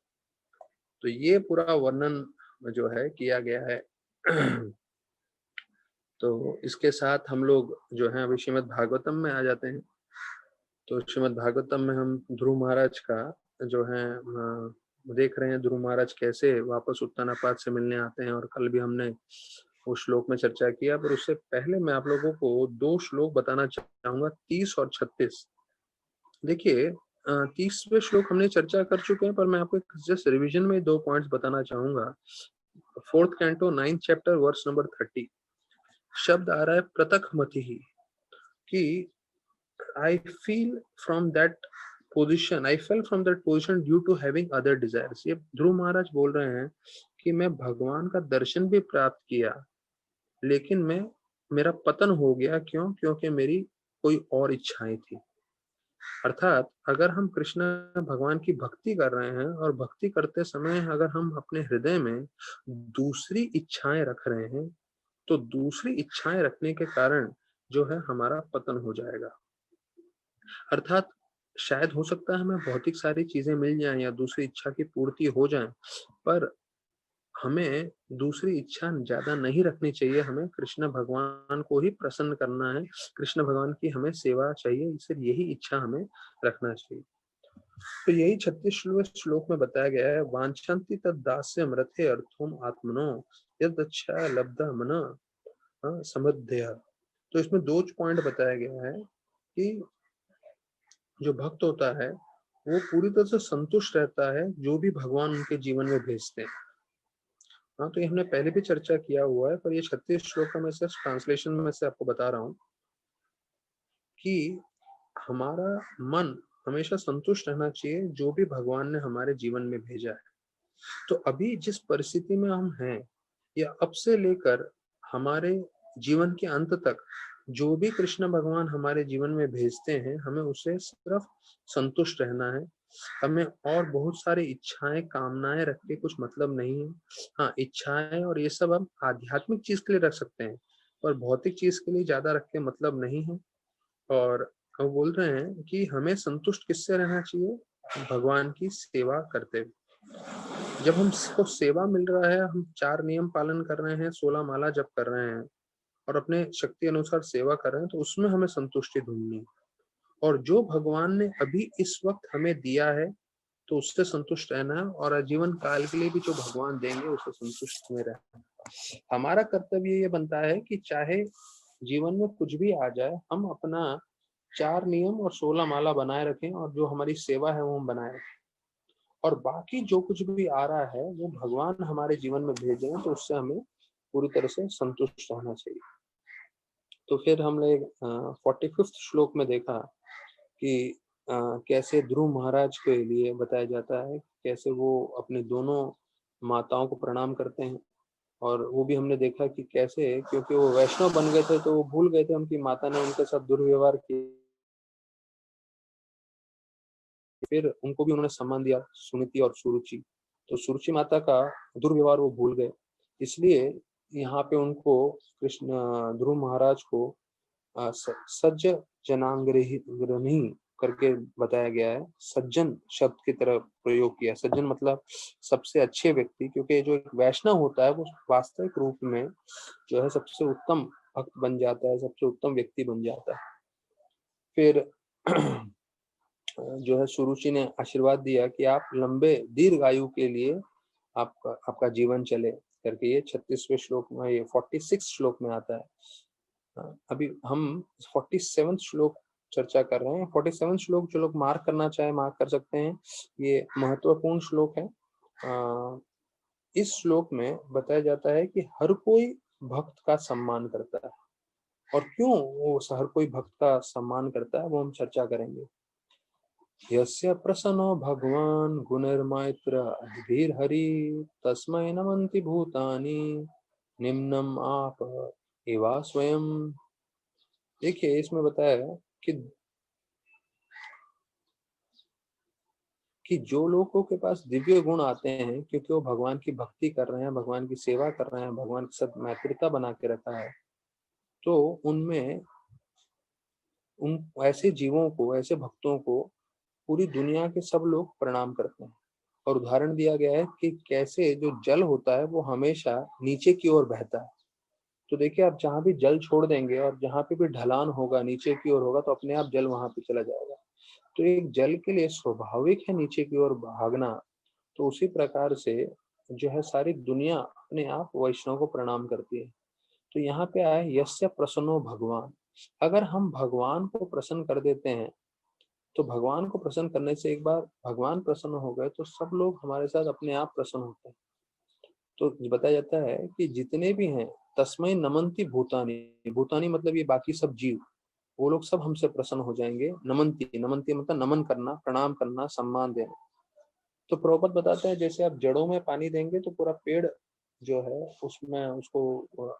तो ये पूरा वर्णन जो है किया गया है। तो इसके साथ हम लोग जो है अभी श्रीमद् भागवतम में आ जाते हैं। तो श्रीमद् भागवतम में हम ध्रुव महाराज का जो है देख रहे हैं, ध्रुव महाराज कैसे वापस उत्तानापाद से मिलने आते हैं, और कल भी हमने उस श्लोक में चर्चा किया। पर उससे पहले मैं आप लोगों को 2 श्लोक बताना चाहूंगा, 30 और 36। देखिए 30वें श्लोक हमने चर्चा कर चुके हैं, पर मैं आपको जस्ट रिवीजन में 2 पॉइंट्स बताना चाहूंगा। 4th canto 9th chapter verse number 30 शब्द आ रहा है प्रतख मति ही, कि I feel from that I fell from that position due to having other desires। ये ध्रुव महाराज बोल रहे हैं कि मैं भगवान का दर्शन भी प्राप्त किया, लेकिन मेरा पतन हो गया। क्यों? क्योंकि मेरी कोई और इच्छाएं थी। अर्थात अगर हम कृष्ण भगवान की भक्ति कर रहे हैं और भक्ति करते समय अगर हम अपने हृदय में दूसरी इच्छाएं रख रहे हैं, तो दूसरी इच्छाएं रखने के कारण जो है हमारा पतन हो जाएगा। अर्थात शायद हो सकता है हमें भौतिक सारी चीजें मिल जाएं या दूसरी इच्छा की पूर्ति हो जाए, पर हमें दूसरी इच्छा ज्यादा नहीं रखनी चाहिए। हमें कृष्ण भगवान को ही प्रसन्न करना है, कृष्ण भगवान की हमें सेवा चाहिए, सिर्फ यही इच्छा हमें रखना चाहिए। तो यही 36वें श्लोक में बताया गया है, वांछन्ति तद दास्य मृथे अर्थम आत्मनो यद अच्छा लब्धा मन समृद्धया। तो इसमें 2 पॉइंट बताया गया है कि जो भक्त होता है वो पूरी तरह से संतुष्ट रहता है जो भी भगवान उनके जीवन में भेजते हैं। हाँ, तो ये हमने पहले भी चर्चा किया हुआ है, पर ये 36 श्लोक का मैं सिर्फ ट्रांसलेशन में से आपको बता रहा हूँ कि हमारा मन हमेशा संतुष्ट रहना चाहिए जो भी भगवान ने हमारे जीवन में भेजा है। तो अभी जिस परिस्थिति में हम हैं, या अब से लेकर हमारे जीवन के अंत तक जो भी कृष्ण भगवान हमारे जीवन में भेजते हैं, हमें उसे सिर्फ संतुष्ट रहना है। हमें और बहुत सारी इच्छाएं कामनाएं रख के कुछ मतलब नहीं है। हाँ, इच्छाएं और ये सब हम आध्यात्मिक चीज के लिए रख सकते हैं, पर भौतिक चीज के लिए ज्यादा रख के मतलब नहीं है। और वो बोल रहे हैं कि हमें संतुष्ट किससे रहना चाहिए? भगवान की सेवा करते हुए। जब हमको सेवा मिल रहा है, हम 4 नियम पालन कर रहे हैं, 16 माला जप कर रहे हैं और अपने शक्ति अनुसार सेवा कर रहे हैं, तो उसमें हमें संतुष्टि ढूंढनी है। और जो भगवान ने अभी इस वक्त हमें दिया है, तो उससे संतुष्ट रहना है, और आजीवन काल के लिए भी जो भगवान देंगे उससे संतुष्ट में रहना है। हमारा कर्तव्य ये बनता है कि चाहे जीवन में कुछ भी आ जाए, हम अपना 4 नियम और 16 माला बनाए रखें, और जो हमारी सेवा है वो हम बनाए रखें। और बाकी जो कुछ भी आ रहा है वो भगवान हमारे जीवन में भेज रहे हैं, तो उससे हमें पूरी तरह से संतुष्ट रहना चाहिए। तो फिर हमने 45th श्लोक में देखा कि कैसे ध्रुव महाराज के लिए बताया जाता है, कैसे वो अपने दोनों माताओं को प्रणाम करते हैं। और वो भी हमने देखा कि कैसे, क्योंकि वो वैष्णव बन गए थे तो वो भूल गए थे उनकी माता ने उनके साथ दुर्व्यवहार किया, फिर उनको भी उन्होंने सम्मान दिया, सुनीति और सुरुचि। तो सुरुचि माता का दुर्व्यवहार वो भूल गए, इसलिए यहाँ पे उनको कृष्ण ध्रुव महाराज को सज्ज जनांग्रही करके बताया गया है। सज्जन शब्द की तरह प्रयोग किया। सज्जन मतलब सबसे अच्छे व्यक्ति, क्योंकि जो एक वैष्णव होता है वो वास्तविक रूप में जो है सबसे उत्तम भक्त बन जाता है, सबसे उत्तम व्यक्ति बन जाता है। फिर जो है सुरुचि ने आशीर्वाद दिया कि आप लंबे दीर्घ आयु के लिए आपका जीवन चले करके, ये 36वें श्लोक में, ये 46 श्लोक में आता है। अभी हम 47 श्लोक चर्चा कर रहे हैं। 47 श्लोक जो लोग मार्क करना चाहे मार्क कर सकते हैं, ये महत्वपूर्ण श्लोक है। इस श्लोक में बताया जाता है कि हर कोई भक्त का सम्मान करता है, और क्यों वो हर कोई भक्त का सम्मान करता है वो हम चर्चा करेंगे। यस्य प्रसन्नो भगवान गुणैर्मैत्र धीर्हरि तस्मै नमन्ति भूतानि निम्नम आप एवा स्वयं। देखिए, इसमें बताया है कि जो लोगों के पास दिव्य गुण आते हैं, क्योंकि वो भगवान की भक्ति कर रहे हैं, भगवान की सेवा कर रहे हैं, भगवान के साथ मैत्रिता बना के रखा है, तो उनमें उन ऐसे जीवों को, ऐसे भक्तों को पूरी दुनिया के सब लोग प्रणाम करते हैं। और उदाहरण दिया गया है कि कैसे जो जल होता है वो हमेशा नीचे की ओर बहता है। तो देखिए, आप जहाँ भी जल छोड़ देंगे और जहाँ पे भी ढलान होगा, नीचे की ओर होगा, तो अपने आप जल वहां पे चला जाएगा। तो एक जल के लिए स्वाभाविक है नीचे की ओर भागना। तो उसी प्रकार से जो है सारी दुनिया अपने आप वैष्णव को प्रणाम करती है। तो यहाँ पे आए यस्य प्रसन्नो भगवान। अगर हम भगवान को प्रसन्न कर देते हैं, तो भगवान को प्रसन्न करने से एक बार भगवान प्रसन्न हो गए तो सब लोग हमारे साथ अपने आप प्रसन्न होते हैं। तो बताया जाता है कि जितने भी हैं तस्मै नमन्ति भूतानि। भूतानि मतलब ये बाकी सब जीव, वो लोग सब हमसे प्रसन्न हो जाएंगे। नमन्ति, नमन्ति मतलब नमन करना, प्रणाम करना, सम्मान देना। तो प्रभुपाद बताते हैं जैसे आप जड़ों में पानी देंगे तो पूरा पेड़ जो है उसमें उसको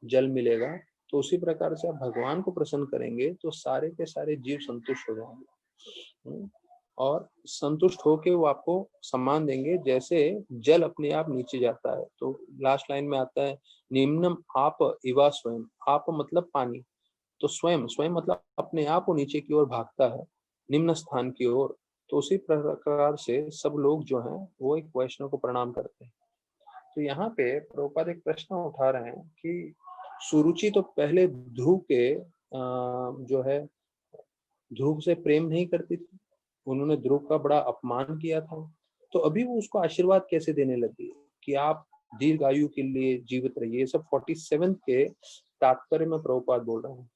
जल मिलेगा, तो उसी प्रकार से आप भगवान को प्रसन्न करेंगे तो सारे के सारे जीव संतुष्ट हो जाएंगे। और संतुष्ट होके वो आपको सम्मान देंगे, जैसे जल अपने आप नीचे जाता है। तो लास्ट लाइन में आता है निम्नम आप इवा स्वयं। आप मतलब पानी, तो स्वयं, स्वयं मतलब अपने आप वो नीचे की ओर भागता है, निम्न स्थान की ओर। तो उसी प्रकार से सब लोग जो हैं वो एक वैष्णव को प्रणाम करते हैं। तो यहाँ पे प्रभुपाद एक प्रश्न उठा रहे हैं कि सुरुचि तो पहले ध्रुव के जो है ध्रुव से प्रेम नहीं करती थी, उन्होंने ध्रुव का बड़ा अपमान किया था। तो अभी वो उसको आशीर्वाद कैसे देने लगी कि आप दीर्घ आयु के लिए जीवित रहिए। ये सब 47 के तात्पर्य में प्रभुपाद बोल रहे हैं।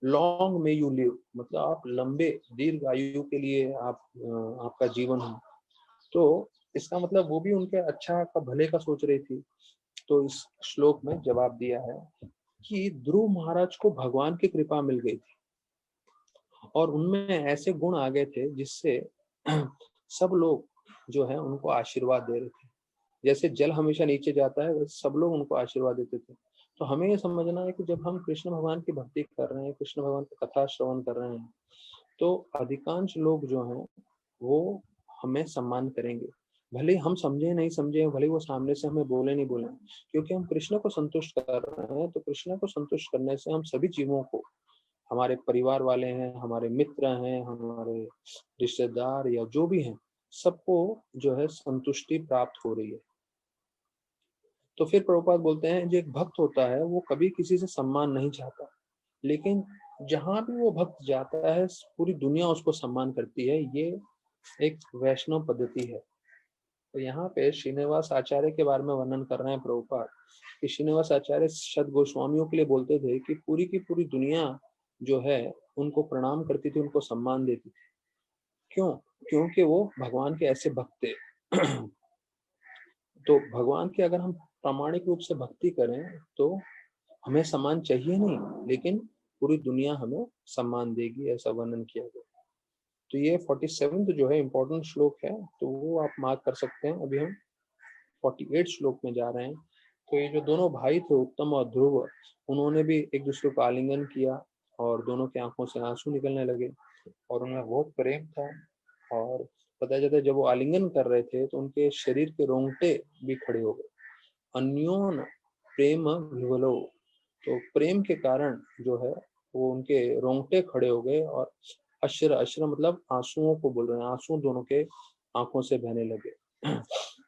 लॉन्ग मे यू लिव, मतलब आप लंबे दीर्घ आयु के लिए आप आपका जीवन हो। तो इसका मतलब वो भी उनके अच्छा का भले का सोच रही थी। तो इस श्लोक में जवाब दिया है कि ध्रुव महाराज को भगवान की कृपा मिल गई थी और उनमें ऐसे गुण आ गए थे जिससे सब लोग जो है उनको आशीर्वाद दे रहे थे। जैसे जल हमेशा नीचे जाता है, वैसे सब लोग उनको आशीर्वाद देते थे। तो हमें ये समझना है कि जब हम कृष्ण भगवान की भक्ति कर रहे हैं, कृष्ण भगवान का कथा श्रवण कर रहे हैं, तो अधिकांश लोग जो हैं वो हमें सम्मान करेंगे। भले हम समझे नहीं समझे, भले वो सामने से हमें बोले नहीं बोले, क्योंकि हम कृष्ण को संतुष्ट कर रहे हैं। तो कृष्ण को संतुष्ट करने से हम सभी जीवों को, हमारे परिवार वाले हैं, हमारे मित्र हैं, हमारे रिश्तेदार या जो भी हैं, सबको जो है संतुष्टि प्राप्त हो रही है। तो फिर प्रभुपाद बोलते हैं जो एक भक्त होता है वो कभी किसी से सम्मान नहीं चाहता, लेकिन जहां भी वो भक्त जाता है पूरी दुनिया उसको सम्मान करती है। ये एक वैष्णव पद्धति है। तो यहाँ पे श्रीनिवास आचार्य के बारे में वर्णन कर रहे हैं प्रभुपाद कि श्रीनिवास आचार्य सद गोस्वामियों के लिए बोलते थे कि पूरी की पूरी दुनिया जो है उनको प्रणाम करती थी, उनको सम्मान देती थी। क्यों? क्योंकि वो भगवान के ऐसे भक्त थे। तो भगवान की अगर हम प्रामाणिक रूप से भक्ति करें तो हमें सम्मान चाहिए नहीं, लेकिन पूरी दुनिया हमें सम्मान देगी, ऐसा वर्णन किया गया। तो ये 47 जो है इम्पोर्टेंट श्लोक है, तो वो आप मार्क कर सकते हैं। अभी हम 48 श्लोक में जा रहे हैं। तो ये जो दोनों भाई थे उत्तम और ध्रुव, उन्होंने भी एक दूसरे को आलिंगन किया और दोनों की आंखों से आंसू निकलने लगे और उनमें बहुत प्रेम था। और पता चलता है जब वो आलिंगन कर रहे थे तो उनके शरीर के रोंगटे भी खड़े हो गए। अन्योन प्रेम विवलो, तो प्रेम के कारण जो है वो उनके रोंगटे खड़े हो गए और अश्र, अश्र मतलब आंसुओं को बोल रहे हैं, आंसू दोनों के आंखों से बहने लगे।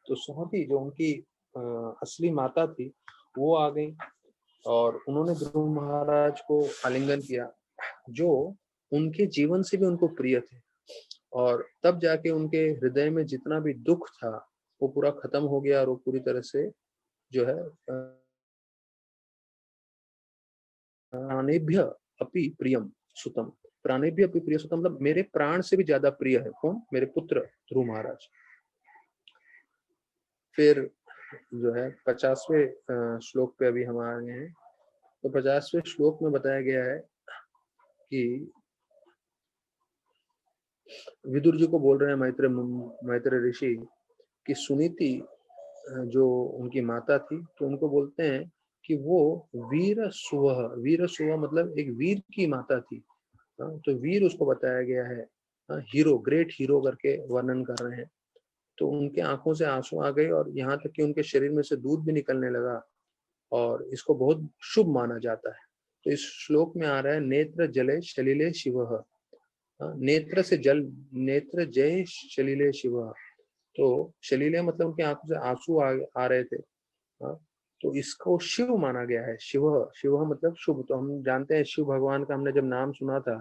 तो सुमति जो उनकी असली माता थी वो आ गई और उन्होंने ध्रुव महाराज को आलिंगन किया, जो उनके जीवन से भी उनको प्रिय थे। और तब जाके उनके हृदय में जितना भी दुख था वो पूरा खत्म हो गया और वो पूरी तरह से जो है प्राणेभ्य अपि प्रियम सुतम, प्राणेभ्य अपि प्रिय सुतम मतलब मेरे प्राण से भी ज्यादा प्रिय है कौन? मेरे पुत्र ध्रुव महाराज। फिर जो है 50वें श्लोक पे अभी हम आ गए हैं। तो 50वें श्लोक में बताया गया है कि विदुर जी को बोल रहे हैं मैत्रेय ऋषि कि सुनीति जो उनकी माता थी, तो उनको बोलते हैं कि वो वीर सुवह मतलब एक वीर की माता थी। तो वीर उसको बताया गया है, हीरो, ग्रेट हीरो करके वर्णन कर रहे हैं। तो उनके आंखों से आंसू आ गए और यहाँ तक कि उनके शरीर में से दूध भी निकलने लगा और इसको बहुत शुभ माना जाता है। तो इस श्लोक में आ रहा है नेत्र जले शलिले शिवः, नेत्र से जल, नेत्र जय शलिले शिवः। तो शलीले मतलब उनकी आंखों से आंसू आ रहे थे। हाँ, तो इसको शिव माना गया है। शिव, शिव मतलब शुभ। तो हम जानते हैं शिव भगवान का हमने जब नाम सुना था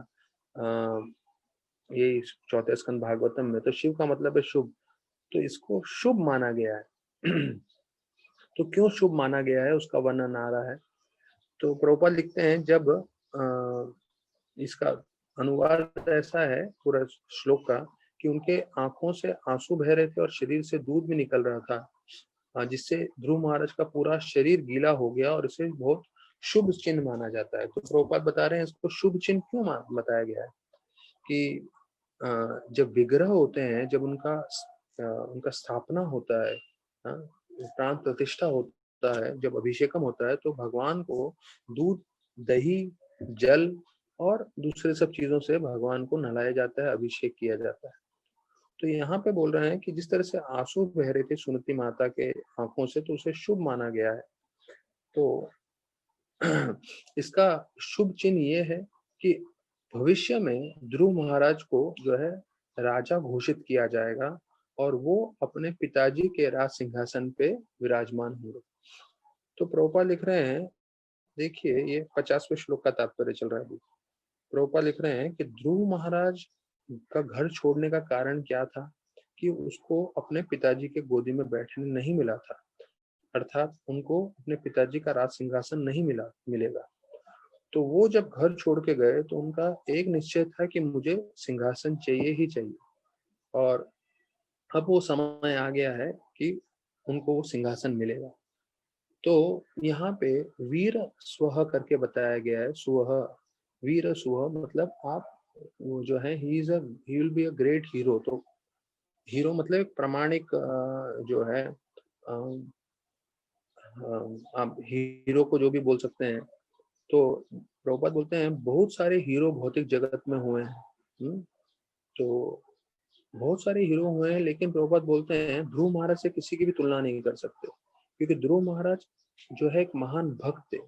ये चौथे स्कंद भागवतम में, तो शिव का मतलब है शुभ। तो इसको शुभ माना गया है। तो क्यों शुभ माना गया है उसका वर्णन आ रहा है। तो प्रभुपाद लिखते हैं जब इसका अनुवाद ऐसा है पूरा श्लोक का कि उनके आंखों से आंसू बह रहे थे और शरीर से दूध भी निकल रहा था, जिससे ध्रुव महाराज का पूरा शरीर गीला हो गया और इसे बहुत शुभ चिन्ह माना जाता है। तो प्रभुपाद बता रहे हैं इसको शुभ चिन्ह क्यों बताया गया है कि जब विग्रह होते हैं, जब उनका स्थापना होता है, प्राण प्रतिष्ठा होता है, जब अभिषेकम होता है, तो भगवान को दूध, दही, जल और दूसरे सब चीजों से भगवान को नहलाया जाता है, अभिषेक किया जाता है। तो यहाँ पे बोल रहे हैं कि जिस तरह से आंसू बह रहे थे सुनीति माता के आंखों से, तो उसे शुभ माना गया है। तो इसका शुभ चिन्ह ये है कि भविष्य में ध्रुव महाराज को जो है राजा घोषित किया जाएगा और वो अपने पिताजी के राज सिंहासन पे विराजमान होंगे। तो प्रभुपाद लिख रहे हैं, देखिए ये 50वें श्लोक का तात्पर्य चल रहा है। प्रभुपाद लिख रहे हैं कि ध्रुव महाराज का घर छोड़ने का कारण क्या था कि उसको अपने पिताजी के गोदी में बैठने नहीं मिला था, अर्थात उनको अपने पिताजी का राज सिंहासन नहीं मिलेगा। तो वो जब घर छोड़ के गए तो उनका एक निश्चय था कि मुझे सिंहासन चाहिए ही चाहिए, और अब वो समय आ गया है कि उनको वो सिंहासन मिलेगा। तो यहाँ पे वीर स्वह करके बताया गया है। स्वह, वीर स्वह मतलब आप, वो जो है he will be a great hero. तो हीरो मतलब एक प्रामाणिक जो है आप हीरो को जो भी बोल सकते हैं। तो प्रभुपाद बोलते हैं बहुत सारे हीरो भौतिक जगत में हुए हैं। तो बहुत सारे हीरो हुए हैं, लेकिन प्रभुपाद बोलते हैं ध्रुव महाराज से किसी की भी तुलना नहीं कर सकते, क्योंकि ध्रुव महाराज जो है एक महान भक्त थे।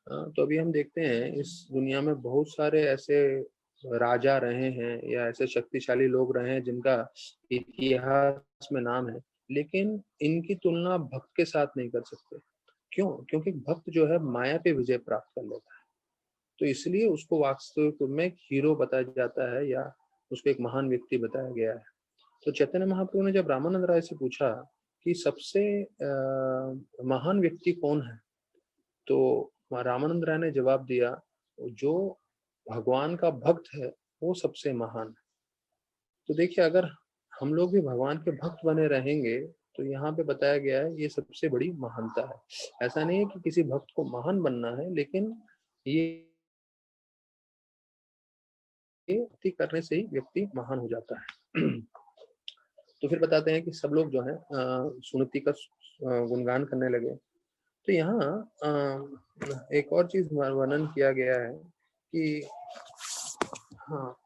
तो अभी हम देखते हैं इस दुनिया में बहुत सारे ऐसे राजा रहे हैं या ऐसे शक्तिशाली लोग रहे हैं जिनका इतिहास में नाम है, लेकिन इनकी तुलना भक्त के साथ नहीं कर सकते। क्यों? क्योंकि भक्त जो है माया पे विजय प्राप्त कर लेता है, तो इसलिए उसको वास्तविक में एक हीरो बताया जाता है या उसको एक महान व्यक्ति बताया गया है। तो चैतन्य महाप्रभु ने जब रामानंद राय से पूछा कि सबसे महान व्यक्ति कौन है, तो रामानंद राय ने जवाब दिया जो भगवान का भक्त है वो सबसे महान है। तो देखिए, अगर हम लोग भी भगवान के भक्त बने रहेंगे तो यहाँ पे बताया गया है ये सबसे बड़ी महानता है। ऐसा नहीं है कि किसी भक्त को महान बनना है, लेकिन ये भक्ति करने से ही व्यक्ति महान हो जाता है। तो फिर बताते हैं कि सब लोग जो है सुनति का गुणगान करने लगे। तो यहाँ एक और चीज वर्णन किया गया है कि हाँ,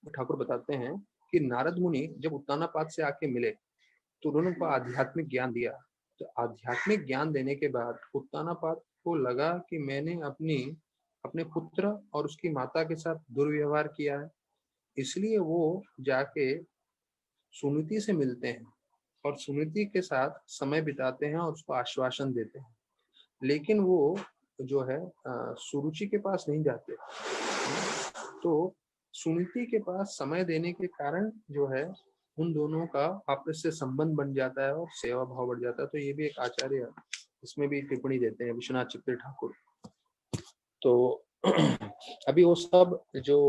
ठाकुर बताते हैं कि नारद मुनि जब उत्तानापाद से आके मिले तो उन्होंने उनको आध्यात्मिक ज्ञान दिया। तो आध्यात्मिक ज्ञान देने के बाद उत्तानापाद को लगा कि मैंने अपने पुत्र और उसकी माता के साथ दुर्व्यवहार किया है, इसलिए वो जाके सुनीति से मिलते हैं और सुनीति के साथ समय बिताते हैं और उसको आश्वासन देते हैं। लेकिन वो जो है सुरुचि के पास नहीं जाते। तो सुनीति के पास समय देने के कारण जो है उन दोनों का आपस से संबंध बन जाता है और सेवा भाव बढ़ जाता है। तो ये भी एक आचार्य इसमें भी टिप्पणी देते हैं, विश्वनाथ चित्त ठाकुर। तो अभी वो सब जो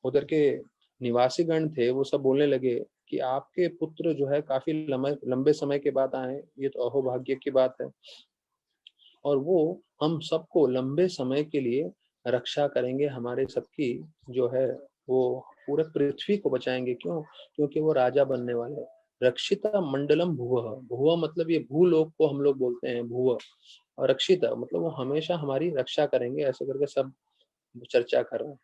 उधर के निवासी गण थे वो सब बोलने लगे कि आपके पुत्र जो है काफी लंबे समय के बाद आए, ये तो अहोभाग्य की बात है, और वो हम सबको लंबे समय के लिए रक्षा करेंगे, हमारे सबकी जो है वो पूरे पृथ्वी को बचाएंगे। क्यों? क्योंकि वो राजा बनने वाले हैं। रक्षिता मंडलम भुवः, भुवः मतलब ये भूलोक को हम लोग बोलते हैं भुवः, और रक्षिता मतलब वो हमेशा हमारी रक्षा करेंगे, ऐसे करके सब चर्चा कर रहे हैं।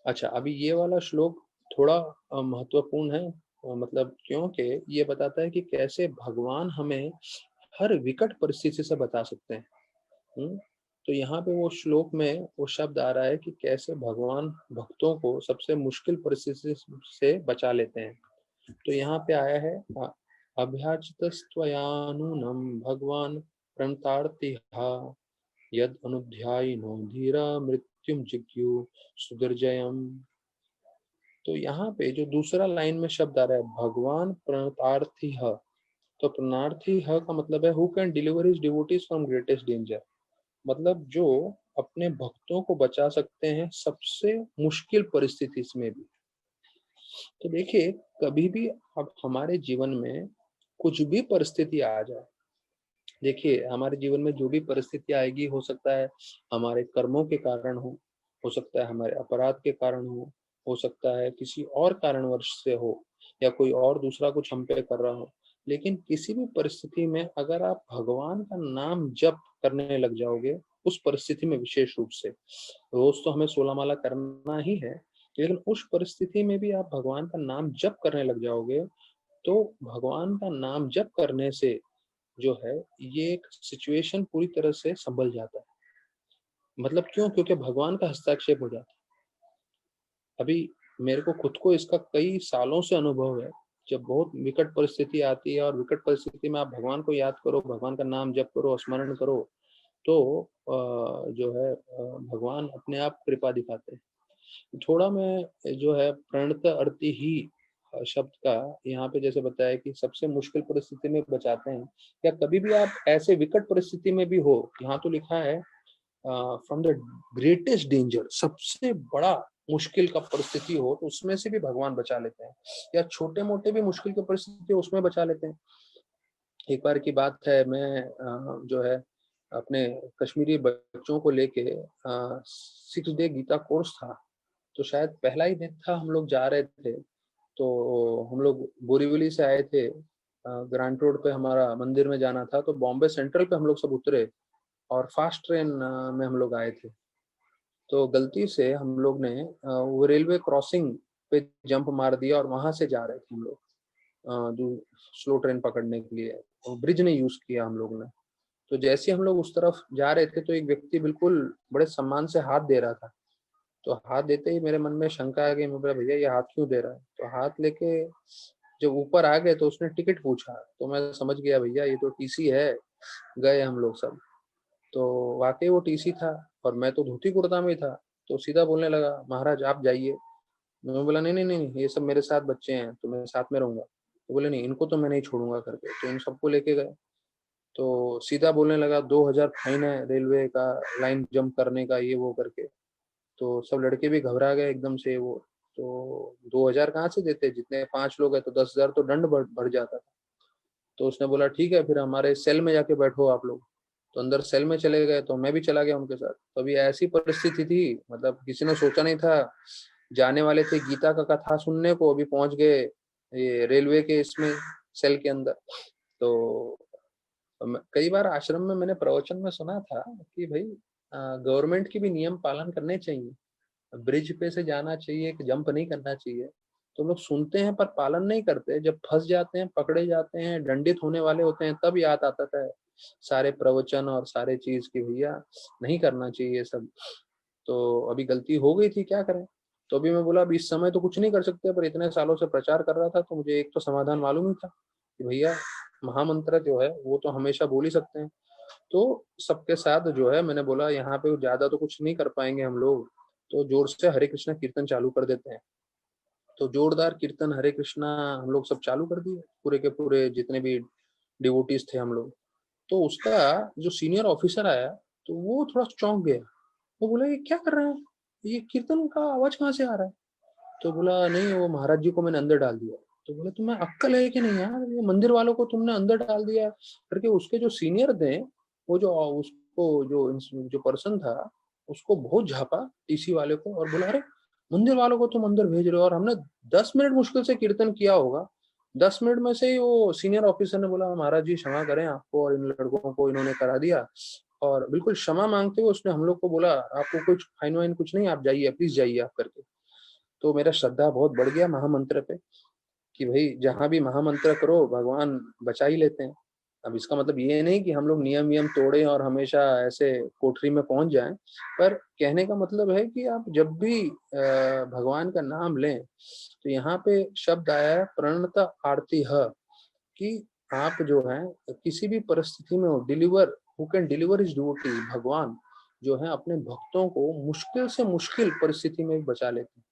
अच्छा, अभी ये वाला श्लोक थोड़ा महत्वपूर्ण है, मतलब क्योंकि ये बताता है कि कैसे भगवान हमें हर विकट परिस्थिति से बता सकते हैं। तो यहाँ पे वो श्लोक में वो शब्द आ रहा है कि कैसे भगवान भक्तों को सबसे मुश्किल परिस्थिति से बचा लेते हैं। तो यहाँ पे आया है अभ्याचितस्त्वयानूनम भगवान प्रणतार्तिहा यद अनुध्यायिनो धीरा मृत्युम जिज्ञु सुदर्जयम। तो यहाँ पे जो दूसरा लाइन में शब्द आ रहा है भगवान प्रणतार्थी, तो प्रणतार्थी का मतलब है who can deliver his devotees from greatest danger, मतलब जो अपने भक्तों को बचा सकते हैं सबसे मुश्किल परिस्थिति में भी। तो देखिए, कभी भी अब हमारे जीवन में कुछ भी परिस्थिति आ जाए, देखिए हमारे जीवन में जो भी परिस्थिति आएगी, हो सकता है हमारे कर्मों के कारण हो सकता है हमारे अपराध के कारण हो सकता है किसी और कारणवश से हो, या कोई और दूसरा कुछ हम पे कर रहा हो, लेकिन किसी भी परिस्थिति में अगर आप भगवान का नाम जप करने लग जाओगे, उस परिस्थिति में विशेष रूप से, रोज तो हमें 16 माला करना ही है, लेकिन उस परिस्थिति में भी आप भगवान का नाम जप करने लग जाओगे, तो भगवान का नाम जप करने से जो है ये एक सिचुएशन पूरी तरह से संभल जाता है। मतलब क्यों? क्योंकि भगवान का हस्तक्षेप हो जाता है। अभी मेरे को खुद को इसका कई सालों से अनुभव है। जब बहुत विकट परिस्थिति आती है और विकट परिस्थिति में आप भगवान को याद करो, भगवान का नाम जप करो, स्मरण करो, तो जो है भगवान अपने आप कृपा दिखाते हैं। थोड़ा मैं जो है प्रणत अर्ति ही शब्द का यहाँ पे जैसे बताया कि सबसे मुश्किल परिस्थिति में बचाते हैं, या कभी भी आप ऐसे विकट परिस्थिति में भी हो, यहाँ तो लिखा है फ्रॉम द ग्रेटेस्ट डेंजर, सबसे बड़ा मुश्किल का परिस्थिति हो तो उसमें से भी भगवान बचा लेते हैं, या छोटे मोटे भी मुश्किल की परिस्थिति उसमें बचा लेते हैं। एक बार की बात है, मैं जो है अपने कश्मीरी बच्चों को लेके 6 डे गीता कोर्स था, तो शायद पहला ही दिन था, हम लोग जा रहे थे। तो हम लोग बोरीवली से आए थे, ग्रांट रोड पे हमारा मंदिर में जाना था, तो बॉम्बे सेंट्रल पे हम लोग सब उतरे और फास्ट ट्रेन में हम लोग आए थे। तो गलती से हम लोग ने वो रेलवे क्रॉसिंग पे जंप मार दिया और वहां से जा रहे थे हम लोग जो स्लो ट्रेन पकड़ने के लिए, तो ब्रिज ने यूज किया हम लोग ने। तो जैसे ही हम लोग उस तरफ जा रहे थे तो एक व्यक्ति बिल्कुल बड़े सम्मान से हाथ दे रहा था। तो हाथ देते ही मेरे मन में शंका आ गई, मैं बोला भैया ये हाथ क्यों दे रहा है? तो हाथ लेके जब ऊपर आ गए तो उसने टिकट पूछा, तो मैं समझ गया भैया ये तो टीसी है। गए हम लोग सब, तो वाकई वो टीसी था और मैं तो धोती कुर्ता में ही था। तो सीधा बोलने लगा महाराज आप जाइए। मैं बोला नहीं नहीं नहीं, ये सब मेरे साथ बच्चे हैं तो मैं साथ में रहूंगा। तो बोले नहीं, इनको तो मैं नहीं छोड़ूंगा करके, तो इन सबको लेके गए। तो सीधा बोलने लगा 2,000 फाइन है रेलवे का, लाइन जंप करने का, ये वो करके। तो सब लड़के भी घबरा गए एकदम से। वो तो 2,000 कहाँ से देते, जितने 5 लोग हैं तो 10,000 तो दंड बढ़ जाता था। तो उसने बोला ठीक है फिर हमारे सेल में जाके बैठो आप लोग। तो अंदर सेल में चले गए, तो मैं भी चला गया उनके साथ। तो अभी ऐसी परिस्थिति थी, मतलब किसी ने सोचा नहीं था। जाने वाले थे गीता का कथा सुनने को, अभी पहुंच गए ये रेलवे के इसमें, सेल के अंदर। तो कई बार आश्रम में मैंने प्रवचन में सुना था कि भाई गवर्नमेंट की भी नियम पालन करने चाहिए, ब्रिज पे से जाना चाहिए कि जंप नहीं करना चाहिए। तो लोग सुनते हैं पर पालन नहीं करते, जब फंस जाते हैं, पकड़े जाते हैं, दंडित होने वाले होते हैं, तब याद आता था सारे प्रवचन और सारे चीज की भैया नहीं करना चाहिए ये सब। तो अभी गलती हो गई थी, क्या करें। तो अभी मैं बोला अभी इस समय तो कुछ नहीं कर सकते, पर इतने सालों से प्रचार कर रहा था तो मुझे एक तो समाधान मालूम ही था कि भैया महामंत्र जो है वो तो हमेशा बोल ही सकते हैं। तो सबके साथ जो है मैंने बोला यहाँ पे ज्यादा तो कुछ नहीं कर पाएंगे हम लोग, तो जोर से हरे कृष्णा कीर्तन चालू कर देते हैं। तो जोरदार कीर्तन हरे कृष्णा हम लोग सब चालू कर दिए, पूरे के पूरे जितने भी डिवोटीज थे हम लोग। तो उसका जो सीनियर ऑफिसर आया, तो वो थोड़ा चौंक गया। वो बोला ये क्या कर रहे हैं, ये कीर्तन का आवाज कहाँ से आ रहा है? तो बोला नहीं वो महाराज जी को मैंने अंदर डाल दिया। तो बोले तुम्हें अक्कल है कि नहीं यार, ये मंदिर वालों को तुमने अंदर डाल दिया करके। उसके जो सीनियर थे, वो जो उसको जो पर्सन था, उसको बहुत झापा टीसी वाले को और बोला अरे मंदिर वालों को तुम अंदर भेज रहे हो, और हमने 10 मिनट मुश्किल से कीर्तन किया होगा। 10 मिनट में से ही वो सीनियर ऑफिसर ने बोला महाराज जी क्षमा करें आपको और इन लड़कों को इन्होंने करा दिया। और बिल्कुल क्षमा मांगते हुए उसने हम लोग को बोला आपको कुछ फाइन वाइन कुछ नहीं, आप जाइए प्लीज जाइए आप करके। तो मेरा श्रद्धा बहुत बढ़ गया महामंत्र पे कि भाई जहां भी महामंत्र करो भगवान बचा ही लेते हैं। अब इसका मतलब ये नहीं कि हम लोग नियम वियम तोड़ें और हमेशा ऐसे कोठरी में पहुंच जाएं, पर कहने का मतलब है कि आप जब भी भगवान का नाम लें, तो यहाँ पे शब्द आया है प्रणता आरती है, कि आप जो है किसी भी परिस्थिति में हो deliver, who can deliver is devotee, भगवान जो है अपने भक्तों को मुश्किल से मुश्किल परिस्थिति में बचा लेते हैं।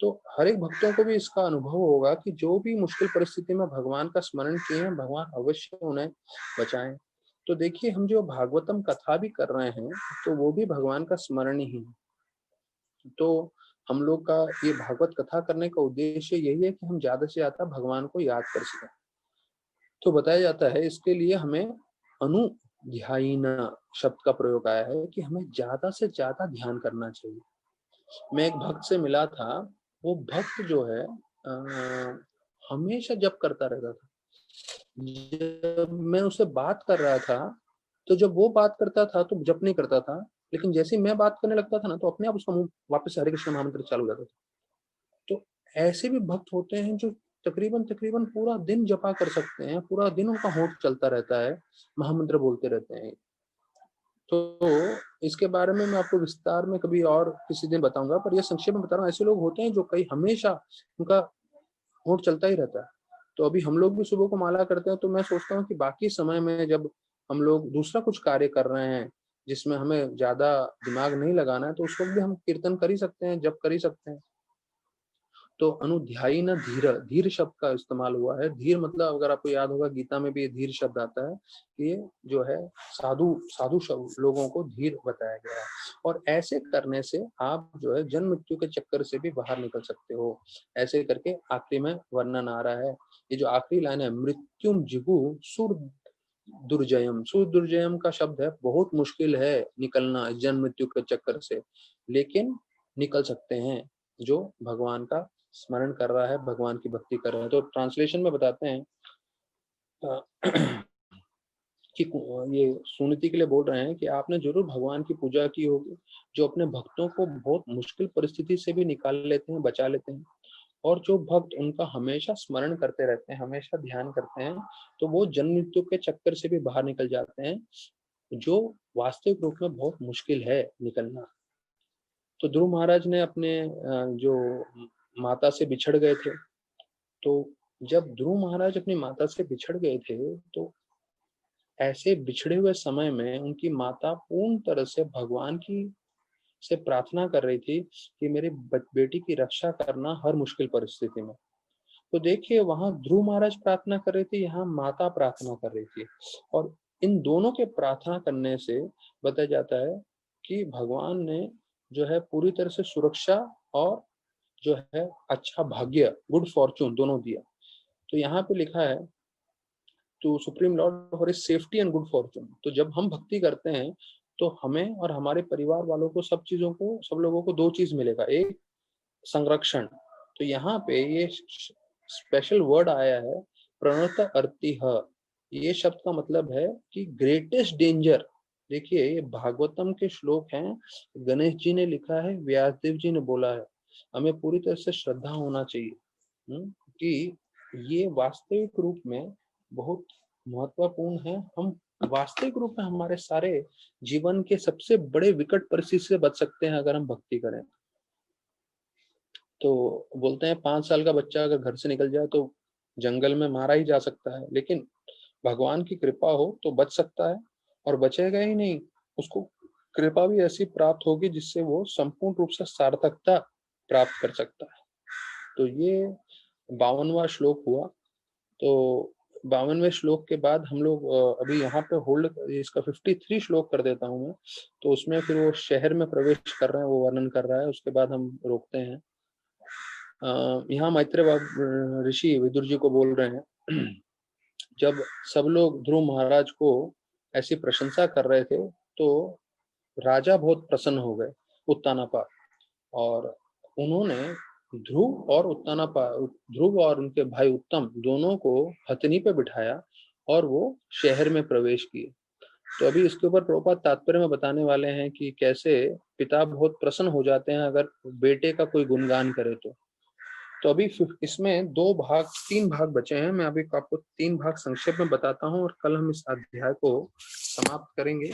तो हर एक भक्तों को भी इसका अनुभव होगा कि जो भी मुश्किल परिस्थिति में भगवान का स्मरण किए हैं, भगवान अवश्य उन्हें बचाएं। तो देखिए हम जो भागवतम कथा भी कर रहे हैं, तो वो भी भगवान का स्मरण ही है। तो हम लोग का ये भागवत कथा करने का उद्देश्य यही है कि हम ज्यादा से ज्यादा भगवान को याद कर सकें। तो बताया जाता है इसके लिए हमें अनुध्यायिना शब्द का प्रयोग आया है कि हमें ज्यादा से ज्यादा ध्यान करना चाहिए। मैं एक भक्त से मिला था, वो भक्त जो है हमेशा जप करता रहता था। जब मैं उससे बात कर रहा था, तो जब वो बात करता था तो जप नहीं करता था, लेकिन जैसे ही मैं बात करने लगता था ना, तो अपने आप उसका मुंह वापस से हरे कृष्ण महामंत्र चालू हो जाता था। तो ऐसे भी भक्त होते हैं जो तकरीबन तकरीबन पूरा दिन जपा कर सकते हैं, पूरा दिन उनका होठ चलता रहता है, महामंत्र बोलते रहते हैं। तो इसके बारे में मैं आपको विस्तार में कभी और किसी दिन बताऊंगा, पर यह संक्षेप में बता रहा हूँ। ऐसे लोग होते हैं जो कई हमेशा उनका होठ चलता ही रहता है। तो अभी हम लोग भी सुबह को माला करते हैं, तो मैं सोचता हूँ कि बाकी समय में जब हम लोग दूसरा कुछ कार्य कर रहे हैं जिसमें हमें ज्यादा दिमाग नहीं लगाना है, तो उस वक्त भी हम कीर्तन कर ही सकते हैं, जप कर ही सकते हैं। तो अनुध्यायी न धीर, धीर शब्द का इस्तेमाल हुआ है। धीर मतलब अगर आपको याद होगा गीता में भी ये धीर शब्द आता है, ये जो है साधु साधु लोगों को धीर बताया गया है। और ऐसे करने से आप जो है जन्म मृत्यु के चक्कर से भी बाहर निकल सकते हो। ऐसे करके आखिरी में वर्णन आ रहा है। ये जो आखिरी लाइन है, मृत्युम जिगु सुर दुर्जयम, सुर दुर्जयम का शब्द है, बहुत मुश्किल है निकलना जन्म मृत्यु के चक्कर से, लेकिन निकल सकते हैं जो भगवान का स्मरण कर रहा है, भगवान की भक्ति कर रहा है। तो ट्रांसलेशन में बताते हैं कि ये सुनीति के लिए बोल रहे हैं कि आपने जरूर भगवान की पूजा की होगी, जो अपने भक्तों को बहुत मुश्किल परिस्थिति से भी निकाल लेते हैं, बचा लेते हैं। और जो भक्त उनका हमेशा स्मरण करते रहते हैं, हमेशा ध्यान करते हैं, तो वो जन्म मृत्यु के चक्कर से भी बाहर निकल जाते हैं, जो वास्तविक रूप में बहुत मुश्किल है निकलना। तो ध्रुव महाराज ने अपने जो माता से बिछड़ गए थे, तो जब ध्रुव महाराज अपनी माता से बिछड़ गए थे, तो ऐसे बिछड़े हुए समय में उनकी माता पूर्ण तरह से भगवान की से प्रार्थना कर रही थी कि मेरी बेटी की रक्षा करना हर मुश्किल परिस्थिति में। तो देखिए, वहां ध्रुव महाराज प्रार्थना कर रहे थे, यहाँ माता प्रार्थना कर रही थी, और इन दोनों के प्रार्थना करने से बताया जाता है कि भगवान ने जो है पूरी तरह से सुरक्षा और जो है अच्छा भाग्य, गुड फॉर्चून दोनों दिया। तो यहाँ पे लिखा है to supreme lord for his safety and good fortune. तो जब हम भक्ति करते हैं तो हमें और हमारे परिवार वालों को, सब चीजों को, सब लोगों को दो चीज मिलेगा, एक संरक्षण। तो यहाँ पे ये स्पेशल वर्ड आया है प्रणत अर्तिह। ये शब्द का मतलब है कि ग्रेटेस्ट डेंजर। देखिए, ये भागवतम के श्लोक हैं, गणेश जी ने लिखा है, व्यासदेव जी ने बोला है। हमें पूरी तरह से श्रद्धा होना चाहिए कि ये वास्तविक रूप में बहुत महत्वपूर्ण है। हम वास्तविक रूप में हमारे सारे जीवन के सबसे बड़े विकट परिस्थिति से बच सकते हैं अगर हम भक्ति करें। तो बोलते हैं 5 साल का बच्चा अगर घर से निकल जाए तो जंगल में मारा ही जा सकता है, लेकिन भगवान की कृपा हो तो बच सकता है, और बचेगा ही नहीं, उसको कृपा भी ऐसी प्राप्त होगी जिससे वो संपूर्ण रूप से सार्थकता प्राप्त कर सकता है। तो ये 52वां श्लोक हुआ। तो 52वें श्लोक के बाद हम लोग अभी यहाँ पे होल्ड, इसका 53 श्लोक कर देता हूँ मैं। तो उसमें फिर वो शहर में प्रवेश कर रहे हैं, वो वर्णन कर रहा है, उसके बाद हम रोकते हैं। यहाँ मैत्रेय ऋषि विदुर जी को बोल रहे हैं जब सब लोग ध्रुव महाराज को ऐसी प्रशंसा कर रहे थे, तो राजा बहुत प्रसन्न हो गए, उत्तानापा, और उन्होंने ध्रुव और उनके भाई उत्तम दोनों को हथनी पे बिठाया और वो शहर में प्रवेश किए। तो अभी इसके ऊपर प्रभुपाद तात्पर्य में बताने वाले हैं कि कैसे पिता बहुत प्रसन्न हो जाते हैं अगर बेटे का कोई गुणगान करे तो अभी इसमें 3 भाग बचे हैं। मैं अभी आपको 3 भाग संक्षेप में बताता हूँ, और कल हम इस अध्याय को समाप्त करेंगे,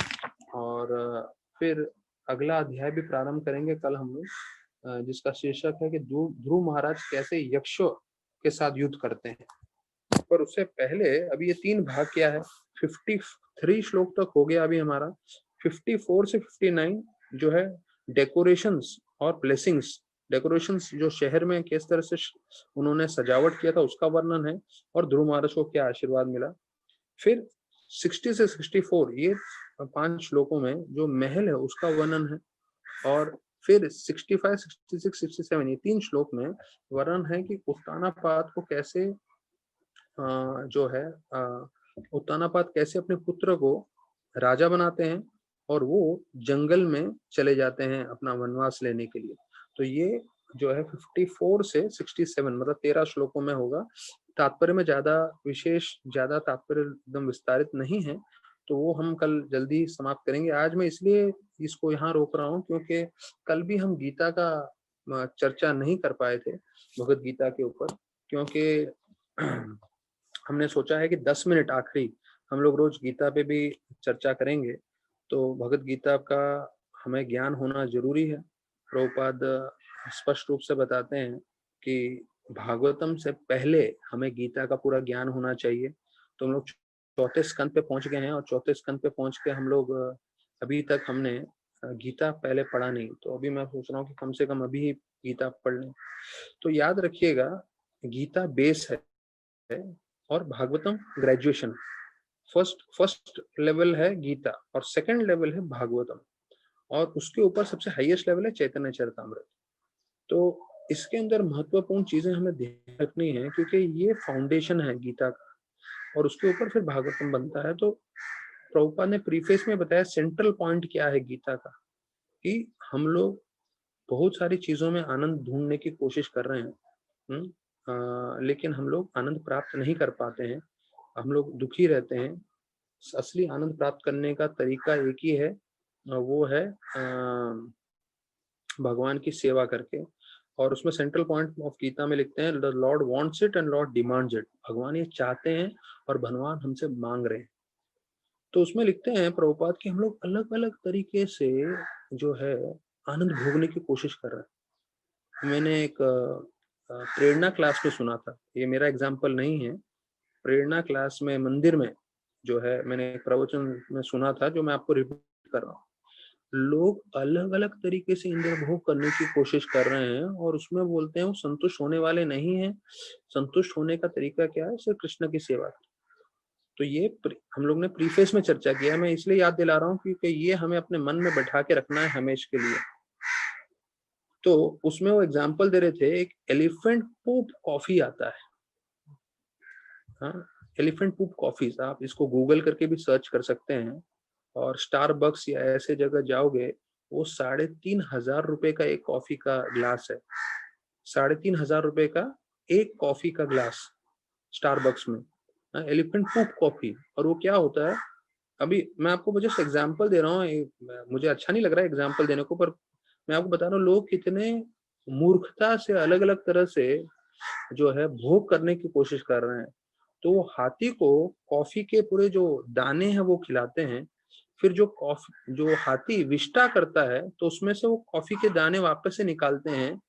और फिर अगला अध्याय भी प्रारंभ करेंगे कल हम लोग, जिसका शीर्षक है कि ध्रुव महाराज कैसे यक्षों के साथ युद्ध करते हैं। पर उससे पहले अभी ये 3 भाग क्या है, 53 श्लोक तक हो गया अभी हमारा। 54 से 59 जो है डेकोरेशंस और ब्लेसिंग्स, डेकोरेशंस जो शहर में किस तरह से उन्होंने सजावट किया था उसका वर्णन है, और ध्रुव महाराज को क्या आशीर्वाद मिला। फिर 60 से 64 ये 5 श्लोकों में जो महल है उसका वर्णन है, और फिर 65, 66, 67 ये 3 श्लोक में वर्णन है कि उत्तानापाद को कैसे जो है उत्तानापाद कैसे अपने पुत्र को राजा बनाते हैं, और वो जंगल में चले जाते हैं अपना वनवास लेने के लिए। तो ये जो है 54 से 67 मतलब 13 श्लोकों में होगा। तात्पर्य में ज्यादा तात्पर्य एकदम विस्तारित नहीं है, तो वो हम कल जल्दी समाप्त करेंगे। आज मैं इसलिए इसको यहाँ रोक रहा हूँ क्योंकि कल भी हम गीता का चर्चा नहीं कर पाए थे, भगवत गीता के ऊपर, क्योंकि हमने सोचा है कि 10 मिनट आखिरी हम लोग रोज गीता पे भी चर्चा करेंगे। तो भगवत गीता का हमें ज्ञान होना जरूरी है। प्रभुपाद स्पष्ट रूप से बताते हैं कि भागवतम से पहले हमें गीता का पूरा ज्ञान होना चाहिए। तो हम लोग 4थे स्कंद पे पहुंच गए हैं, और 4थे स्कंद पे पहुंच के हम लोग अभी तक हमने गीता पहले पढ़ा नहीं। तो अभी मैं सोच रहा हूँ कि कम से कम अभी गीता पढ़ लें। तो याद रखिएगा, गीता बेस है और भागवतम ग्रेजुएशन। फर्स्ट लेवल है गीता और सेकंड लेवल है भागवतम, और उसके ऊपर सबसे हाईएस्ट लेवल है चैतन्य चरितामृत। तो इसके अंदर महत्वपूर्ण चीजें हमें ध्यान रखनी है, क्योंकि ये फाउंडेशन है गीता का, और उसके ऊपर फिर भागवतम बनता है। तो प्रभुपाद ने प्रीफेस में बताया सेंट्रल पॉइंट क्या है गीता का, कि हम लोग बहुत सारी चीजों में आनंद ढूंढने की कोशिश कर रहे हैं, लेकिन हम लोग आनंद प्राप्त नहीं कर पाते हैं, हम लोग दुखी रहते हैं। असली आनंद प्राप्त करने का तरीका एक ही है, वो है भगवान की सेवा करके। और उसमें सेंट्रल पॉइंट ऑफ गीता में लिखते हैं, the Lord wants it and Lord demands it. भगवान ये चाहते हैं और भगवान हमसे मांग रहे हैं। तो उसमें लिखते हैं प्रभुपाद कि हम लोग अलग अलग तरीके से जो है आनंद भोगने की कोशिश कर रहे हैं। मैंने एक प्रेरणा क्लास में सुना था, ये मेरा एग्जाम्पल नहीं है, प्रेरणा क्लास में मंदिर में जो है मैंने एक प्रवचन में सुना था, जो मैं आपको रिपीट कर रहा हूँ। लोग अलग अलग तरीके से इंद्र भोग करने की कोशिश कर रहे हैं, और उसमें बोलते हैं वो संतुष्ट होने वाले नहीं हैं। संतुष्ट होने का तरीका क्या है? सिर्फ कृष्ण की सेवा। तो ये हम लोग ने प्रीफेस में चर्चा किया, मैं इसलिए याद दिला रहा हूँ क्योंकि ये हमें अपने मन में बैठा के रखना है हमेशा के लिए। तो उसमें वो एग्जाम्पल दे रहे थे, एक एलिफेंट पूप कॉफी आता है, हाँ, एलिफेंट पूप कॉफी, आप इसको गूगल करके भी सर्च कर सकते हैं। और स्टारबक्स या ऐसे जगह जाओगे, वो 3,500 का एक कॉफी का ग्लास है, 3,500 का एक कॉफी का ग्लास स्टारबक्स में, एलिफेंट पूप कॉफी। और वो क्या होता है, अभी मैं आपको जस्ट एग्जांपल दे रहा हूँ, मुझे अच्छा नहीं लग रहा है एग्जांपल देने को, पर मैं आपको बता रहा हूँ लोग कितने मूर्खता से अलग अलग तरह से जो है भोग करने की कोशिश कर रहे हैं। तो वो हाथी को कॉफी के पूरे जो दाने हैं वो खिलाते हैं, फिर जो हाथी विष्टा करता है तो उसमें से वो कॉफी के दाने वापस से निकालते हैं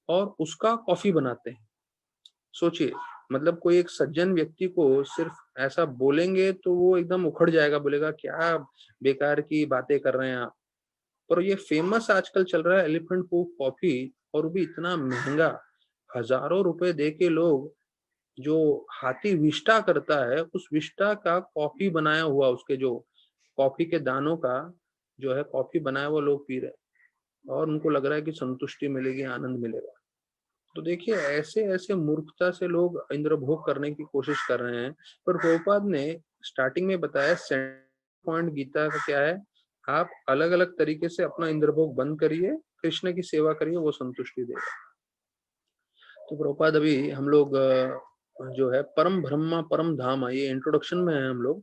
और उसका कॉफी बनाते हैं। सोचिए, मतलब कोई एक सज्जन व्यक्ति को सिर्फ ऐसा बोलेंगे तो वो एकदम उखड़ जाएगा, बोलेगा क्या बेकार की बातें कर रहे हैं आप। पर ये फेमस आजकल चल रहा है एलिफेंट पूप कॉफी, और वो भी इतना महंगा, हजारों रुपए दे के लोग, जो हाथी विष्टा करता है उस विष्टा का कॉफी बनाया हुआ, उसके जो कॉफी के दानों का जो है कॉफी बनाया हुआ लोग पी रहे हैं, और उनको लग रहा है कि संतुष्टि मिलेगी, आनंद मिलेगा। तो देखिए, ऐसे ऐसे मूर्खता से लोग इंद्र भोग करने की कोशिश कर रहे हैं। पर प्रभुपाद ने स्टार्टिंग में बताया सेंटर पॉइंट गीता का क्या है, आप अलग अलग तरीके से अपना इंद्र भोग बंद करिए, कृष्ण की सेवा करिए, वो संतुष्टि देगा। तो प्रभुपाद अभी हम लोग जो है परम ब्रह्मा परम धाम, ये इंट्रोडक्शन में है हम लोग,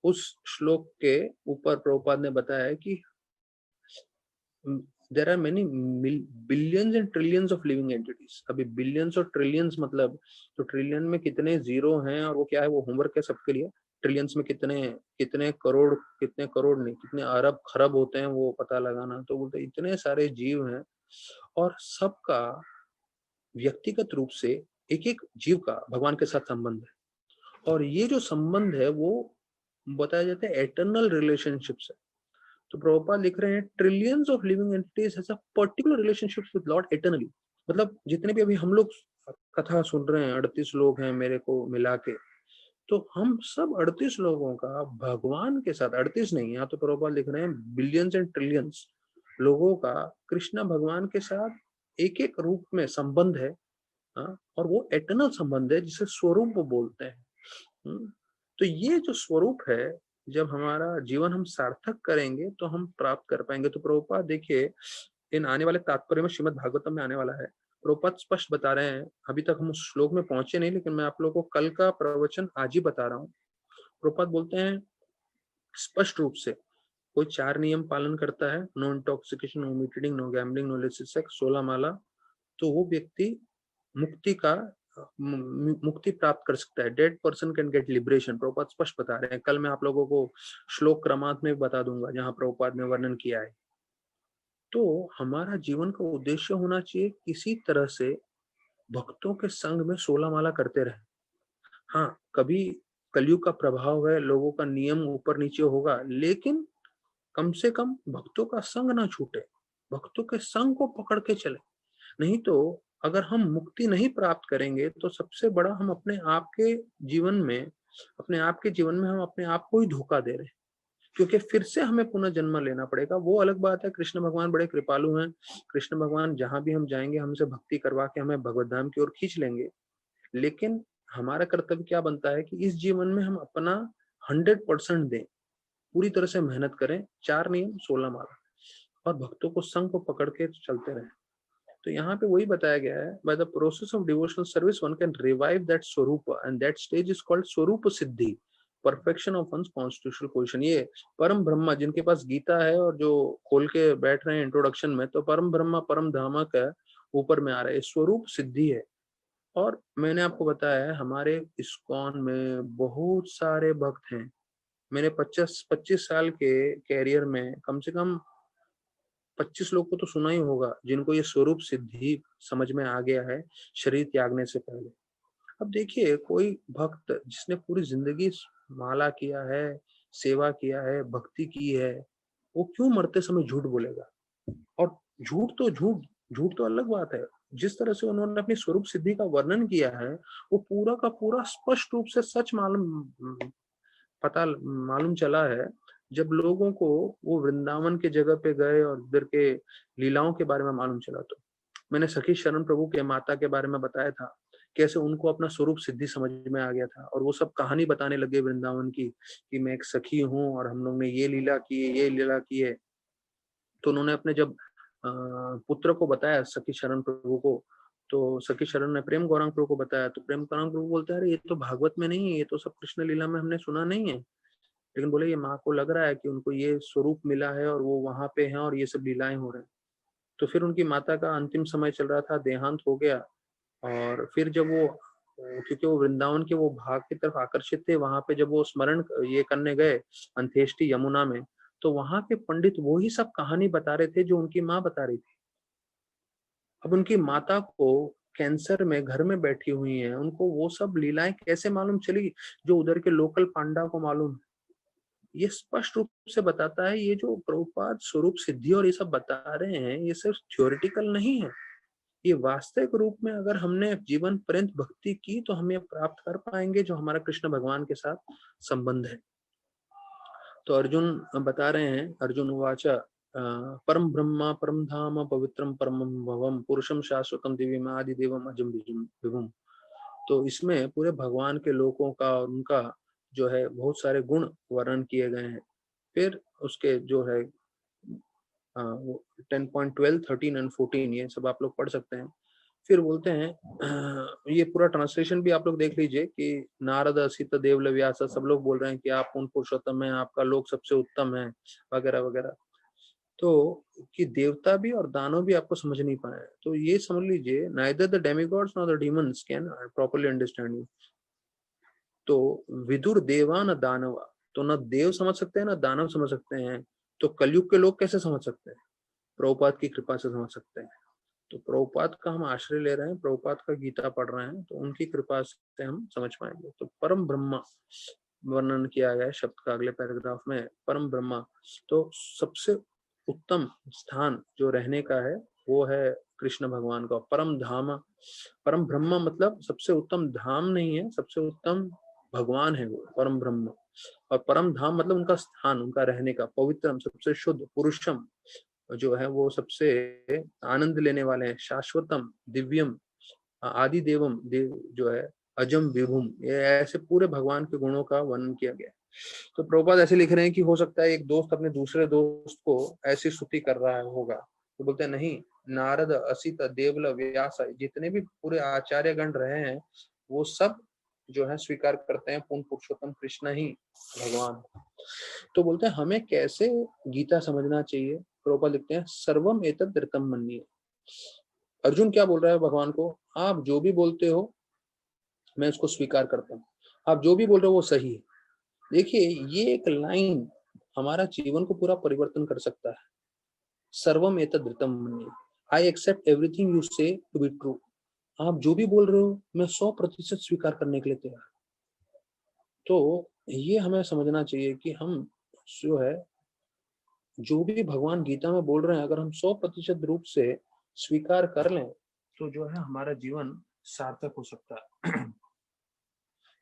उस श्लोक के ऊपर प्रभुपाद ने बताया कि there are many billions and trillions of living entities. अभी बिलियंस और ट्रिलियंस मतलब, तो ट्रिलियन में कितने जीरो हैं, और वो क्या है, वो होमवर्क है सबके लिए। ट्रिलियंस में कितने कितने करोड़, कितने करोड़ नहीं, कितने अरब खरब होते हैं वो पता लगाना। तो बोलते इतने सारे जीव हैं, और सबका व्यक्तिगत रूप से एक एक जीव का भगवान के साथ संबंध है, और ये जो संबंध है वो बताया जाता है एटर्नल रिलेशनशिप्स है। तो प्रभुपाद लिख रहे हैं trillions of living entities has a particular relationship with Lord eternally. मतलब जितने भी अभी हम लोग कथा सुन रहे हैं, 38 लोग हैं मेरे को मिला के, तो हम सब 38 लोगों का भगवान के साथ, 38 नहीं, यहाँ तो प्रभुपाद लिख रहे हैं बिलियंस एंड ट्रिलियंस लोगों का कृष्ण भगवान के साथ एक एक रूप में संबंध है। और वो एटर्नल संबंध है जिसे स्वरूप बोलते हैं। तो ये जो स्वरूप है, जब हमारा जीवन हम सार्थक करेंगे तो हम प्राप्त कर पाएंगे। तो प्रभुपाद देखिए, इन आने वाले तात्पर्य में श्रीमद् भागवतम में आने वाला है, प्रभुपाद स्पष्ट बता रहे हैं। अभी तक हम उस श्लोक में पहुंचे नहीं, लेकिन मैं आप लोगों को कल का प्रवचन आज ही बता रहा हूँ। प्रभुपाद बोलते हैं स्पष्ट रूप से, कोई 4 नियम पालन करता है, no intoxication, no meeting, no gambling, no illicit sex, 16 माला, तो वो व्यक्ति मुक्ति का मुक्ति प्राप्त कर सकता है। Dead person can get liberation, Prabhupada स्पष्ट बता रहे हैं। कल मैं आप लोगों को श्लोक क्रमांक में बता दूंगा जहां प्रभुपाद ने वर्णन किया है। तो हमारा जीवन का उद्देश्य होना चाहिए किसी तरह से भक्तों के संग में 16 माला करते रहे। हाँ, कभी कलयुग का प्रभाव है, लोगों का नियम ऊपर नीचे होगा, लेकिन कम से कम भक्तों का संग ना छूटे, भक्तों के संग को पकड़ के चले। नहीं तो अगर हम मुक्ति नहीं प्राप्त करेंगे तो सबसे बड़ा हम अपने आप के जीवन में हम अपने आप को ही धोखा दे रहे हैं, क्योंकि फिर से हमें पुनः जन्म लेना पड़ेगा। वो अलग बात है, कृष्ण भगवान बड़े कृपालु हैं। कृष्ण भगवान जहां भी हम जाएंगे हमसे भक्ति करवा के हमें भगवत धाम की ओर खींच लेंगे। लेकिन हमारा कर्तव्य क्या बनता है कि इस जीवन में हम अपना 100% दें, पूरी तरह से मेहनत करें। 4 नियम 16 माला और भक्तों को संग को पकड़ के चलते रहें। तो यहाँ पे वही बताया गया है, by the process of devotional service one can revive that svarupa and that stage is called svarupa siddhi, perfection of one's constitutional position. ये परम ब्रह्मा जिनके पास गीता है और जो खोल के बैठ रहे हैं इंट्रोडक्शन में, तो परम ब्रह्मा परम धामक है, ऊपर में आ रहा है, स्वरूप सिद्धि है। और मैंने आपको बताया है हमारे इस्कॉन में बहुत सारे भक्त हैं। मेरे 25 साल के कैरियर में कम से कम 25 लोग को तो सुना ही होगा जिनको ये स्वरूप सिद्धि समझ में आ गया है शरीर त्यागने से पहले। अब देखिए, कोई भक्त जिसने पूरी जिंदगी माला किया है, सेवा किया है, भक्ति की है, वो क्यों मरते समय झूठ बोलेगा? और झूठ तो अलग बात है। जिस तरह से उन्होंने अपनी स्वरूप सिद्धि का वर्णन किया है, वो पूरा का पूरा स्पष्ट रूप से सच मालूम चला है। जब लोगों को वो वृंदावन के जगह पे गए और उधर के लीलाओं के बारे में मालूम चला, तो मैंने सखी शरण प्रभु के माता के बारे में बताया था, कैसे उनको अपना स्वरूप सिद्धि समझ में आ गया था और वो सब कहानी बताने लगे वृंदावन की कि मैं एक सखी हूँ और हम लोग ने ये लीला की है, ये लीला की है। तो उन्होंने अपने जब पुत्र को बताया सखी शरण प्रभु को, तो सखी शरण ने प्रेम गौरांग प्रभु को बताया, तो प्रेम गौरांग प्रभु बोलते हैं, अरे ये तो भागवत में नहीं है, ये तो सब कृष्ण लीला में हमने सुना नहीं है। लेकिन बोले ये माँ को लग रहा है कि उनको ये स्वरूप मिला है और वो वहां पे हैं और ये सब लीलाएं हो रहे हैं। तो फिर उनकी माता का अंतिम समय चल रहा था, देहांत हो गया। और फिर जब वो क्योंकि वो वृंदावन के वो भाग की तरफ आकर्षित थे, वहां पे जब वो स्मरण ये करने गए अंत्येष्टि यमुना में, तो वहां के पंडित वो ही सब कहानी बता रहे थे जो उनकी माँ बता रही थी। अब उनकी माता को कैंसर में घर में बैठी हुई है, उनको वो सब लीलाएं कैसे मालूम चली जो उधर के लोकल पांडा को मालूम है? ये स्पष्ट रूप से बताता है, ये जो प्रभुपाद स्वरूप सिद्धि और ये सब बता रहे हैं, ये सिर्फ थ्योरेटिकल नहीं है। ये वास्तविक रूप में अगर हमने जीवन पर्यंत भक्ति की तो हम ये प्राप्त कर पाएंगे जो हमारा कृष्ण भगवान के साथ संबंध है। तो अर्जुन बता रहे हैं, अर्जुन उवाचा परम ब्रह्मा परम धाम पवित्रम परमम भवम पुरुषम शाश्वतम दिव्यम आदि देवम अजम विभुम। तो इसमें पूरे भगवान के लोकों का और उनका जो है बहुत सारे गुण वर्णन किए गए हैं। फिर उसके जो है 10.12, 13 एंड 14 ये सब आप लोग पढ़ सकते हैं। फिर बोलते हैं ये पूरा ट्रांसलेशन भी आप लोग देख लीजिए कि नारद असित देवल व्यास सब लोग बोल रहे हैं कि आप पूर्ण पुरुषोत्तम है, आपका लोक सबसे उत्तम है, वगैरह वगैरह। तो कि देवता भी और दानव भी आपको समझ नहीं पाए, तो ये समझ लीजिए neither the demigods nor the demons can properly understand you. तो विदुर देवा न दानवा, तो न देव समझ सकते हैं ना दानव समझ सकते हैं, तो कलयुग के लोग कैसे समझ सकते हैं? प्रभुपाद की कृपा से समझ सकते हैं। तो प्रभुपाद का हम आश्रय ले रहे हैं, प्रभुपाद का गीता पढ़ रहे हैं, तो उनकी कृपा से हम समझ पाएंगे। तो परम ब्रह्मा वर्णन किया गया है शब्द का अगले पैराग्राफ में, परम ब्रह्मा। तो सबसे उत्तम स्थान जो रहने का है वो है कृष्ण भगवान का। परम धाम, परम ब्रह्म मतलब सबसे उत्तम धाम नहीं है, सबसे उत्तम भगवान है वो परम ब्रह्म। और परम धाम मतलब उनका स्थान, उनका रहने का। पवित्रम सबसे शुद्ध, पुरुषम जो है वो सबसे आनंद लेने वाले हैं, शाश्वतम दिव्यम, आदि देवम देव जो है, अजम विभुम, ये ऐसे पूरे भगवान के गुणों का वर्णन किया गया है। तो प्रभुपाद ऐसे लिख रहे हैं कि हो सकता है एक दोस्त अपने दूसरे दोस्त को ऐसी स्तुति कर रहा होगा, तो बोलते हैं नहीं, नारद असित देवल व्यास जितने भी पूरे आचार्य गण रहे हैं वो सब जो है स्वीकार करते हैं पूर्ण पुरुषोत्तम कृष्ण ही भगवान। तो बोलते हैं हमें कैसे गीता समझना चाहिए। प्रभुपाद लिखते हैं सर्वम एतद् ऋतं मन्ये। अर्जुन क्या बोल रहा है भगवान को, आप जो भी बोलते हो मैं उसको स्वीकार करता हूँ, आप जो भी बोल रहे हो वो सही है। देखिए ये एक लाइन हमारा जीवन को पूरा परिवर्तन कर सकता है। सर्वम एतद् ऋतं मन्ये, आई एक्सेप्ट एवरीथिंग यू से टू बी ट्रू। आप जो भी बोल रहे हो मैं 100% स्वीकार करने के लिए तैयार। तो ये हमें समझना चाहिए कि हम जो है जो भी भगवान गीता में बोल रहे हैं अगर हम 100% रूप से स्वीकार कर लें तो जो है हमारा जीवन सार्थक हो सकता है।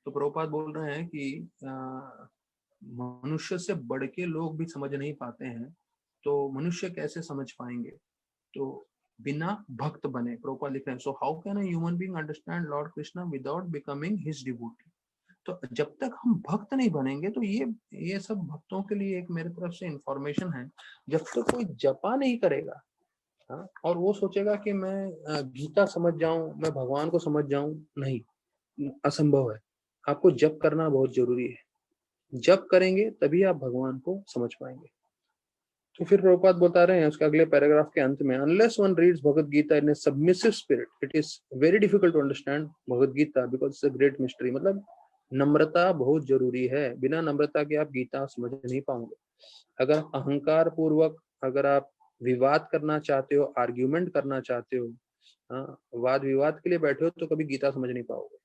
तो प्रभुपाद बोल रहे हैं कि मनुष्य से बढ़ के लोग भी समझ नहीं पाते हैं, तो मनुष्य कैसे समझ पाएंगे? तो बिना भक्त बने, प्रभुपाद लिख रहे हैं, so how can a human being understand Lord Krishna without becoming his devotee? तो जब तक हम भक्त नहीं बनेंगे, तो ये सब भक्तों के लिए एक मेरे तरफ से इंफॉर्मेशन है। जब तक कोई जपा नहीं करेगा, हाँ, और वो सोचेगा कि मैं गीता समझ जाऊं, मैं भगवान को समझ जाऊं, नहीं, असंभव है। आपको जप करना बहुत जरूरी है। जप करेंगे तभी आप भगवान को समझ पाएंगे। तो फिर प्रभुपाद बता रहे हैं उसके अगले पैराग्राफ के अंत में, unless one reads Bhagavad Gita in a submissive spirit, it is very difficult to understand Bhagavad Gita because it's a great mystery. मतलब नम्रता बहुत जरूरी है। बिना नम्रता के आप गीता समझ नहीं पाओगे। अगर अहंकार पूर्वक, अगर आप विवाद करना चाहते हो, आर्ग्यूमेंट करना चाहते हो, हाँ, वाद विवाद के लिए बैठे हो, तो कभी गीता समझ नहीं पाओगे।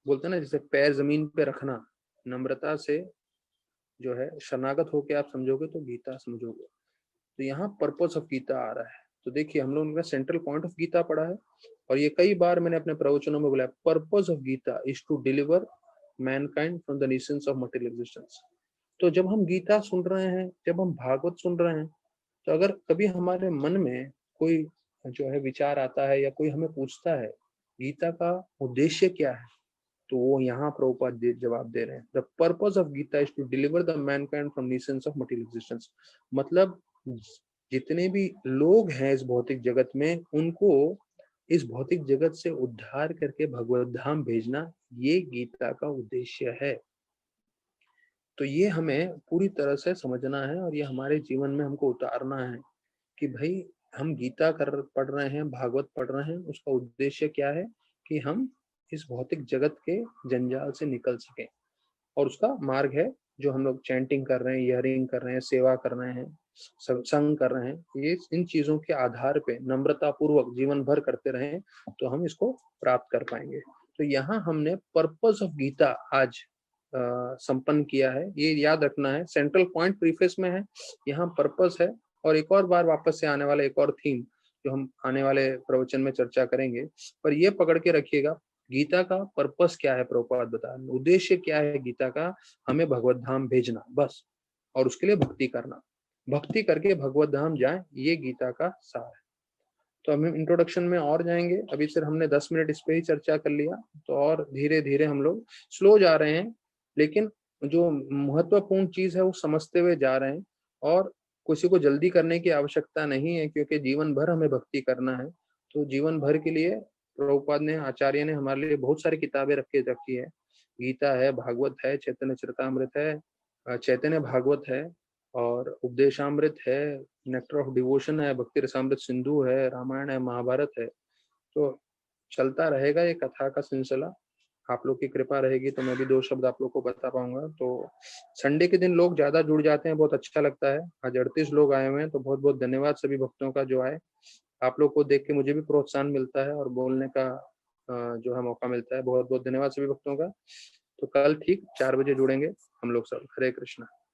बोलते हैं ना, जैसे पैर जमीन पे रखना, नम्रता से जो है शरणागत होके आप समझोगे तो गीता समझोगे। तो यहाँ पर्पस ऑफ गीता आ रहा है। तो देखिए, हम लोगों ने सेंट्रल पॉइंट ऑफ गीता पढ़ा है, और ये कई बार मैंने अपने प्रवचनों में बोला, purpose of Gita is to deliver mankind from the nuisance of material existence. तो जब हम गीता सुन रहे हैं, जब हम भागवत सुन रहे हैं, तो अगर कभी हमारे मन में कोई जो है विचार आता है, या कोई हमें पूछता है गीता का उद्देश्य क्या है, तो वो यहाँ प्रभुपाद जवाब दे रहे हैं, the purpose of Gita is to deliver the mankind from nuisance of material existence. मतलब जितने भी लोग हैं इस भौतिक जगत में, उनको इस भौतिक जगत से उद्धार करके भगवत धाम भेजना, ये गीता का उद्देश्य है। तो ये हमें पूरी तरह से समझना है, और ये हमारे जीवन में हमको उतारना है कि भाई, हम गीता पढ़ रहे हैं, भागवत पढ़ रहे हैं, उसका उद्देश्य क्या है कि हम इस भौतिक जगत के जंजाल से निकल सकें। और उसका मार्ग है जो हम लोग चैंटिंग कर रहे हैं, हियरिंग कर रहे हैं, सेवा कर रहे हैं, सत्संग कर रहे हैं, ये इन चीजों के आधार पे नम्रता पूर्वक जीवन भर करते रहें, तो हम इसको प्राप्त कर पाएंगे। तो यहाँ हमने पर्पस ऑफ गीता आज संपन्न किया है। ये याद रखना है, सेंट्रल पॉइंट प्रीफेस में है, यहाँ पर्पस है। और एक और बार वापस से आने वाला एक और थीम जो हम आने वाले प्रवचन में चर्चा करेंगे, पर ये पकड़ के रखिएगा, गीता का पर्पस क्या है, प्रभुपाद बता रहे हैं, उद्देश्य क्या है गीता का, हमें भगवत धाम भेजना बस, और उसके लिए भक्ति करना, भक्ति करके भगवत धाम जाए, ये गीता का सार है। तो हम इंट्रोडक्शन में और जाएंगे, अभी सिर्फ हमने 10 मिनट इस पे ही चर्चा कर लिया, तो और धीरे धीरे हम लोग स्लो जा रहे हैं, लेकिन जो महत्वपूर्ण चीज है वो समझते हुए जा रहे हैं। और किसी को जल्दी करने की आवश्यकता नहीं है, क्योंकि जीवन भर हमें भक्ति करना है। तो जीवन भर के लिए प्रभुपाद ने, आचार्य ने हमारे लिए बहुत सारी किताबें रखी है। गीता है, भागवत है, चैतन्य चरितामृत है, चैतन्य भागवत है, और उपदेशामृत है, नेक्टर ऑफ डिवोशन है, भक्ति रसामृत सिंधु है, रामायण है, महाभारत है। तो चलता रहेगा ये कथा का सिलसिला। आप लोग की कृपा रहेगी तो मैं भी 2 शब्द आप लोग को बता पाऊंगा। तो संडे के दिन लोग ज्यादा जुड़ जाते हैं, बहुत अच्छा लगता है। आज 38 लोग आए हुए हैं, तो बहुत बहुत धन्यवाद सभी भक्तों का जो आए। आप लोग को देख के मुझे भी प्रोत्साहन मिलता है और बोलने का जो है मौका मिलता है। बहुत बहुत धन्यवाद सभी भक्तों का। तो कल ठीक 4 बजे जुड़ेंगे हम लोग सब। हरे कृष्णा।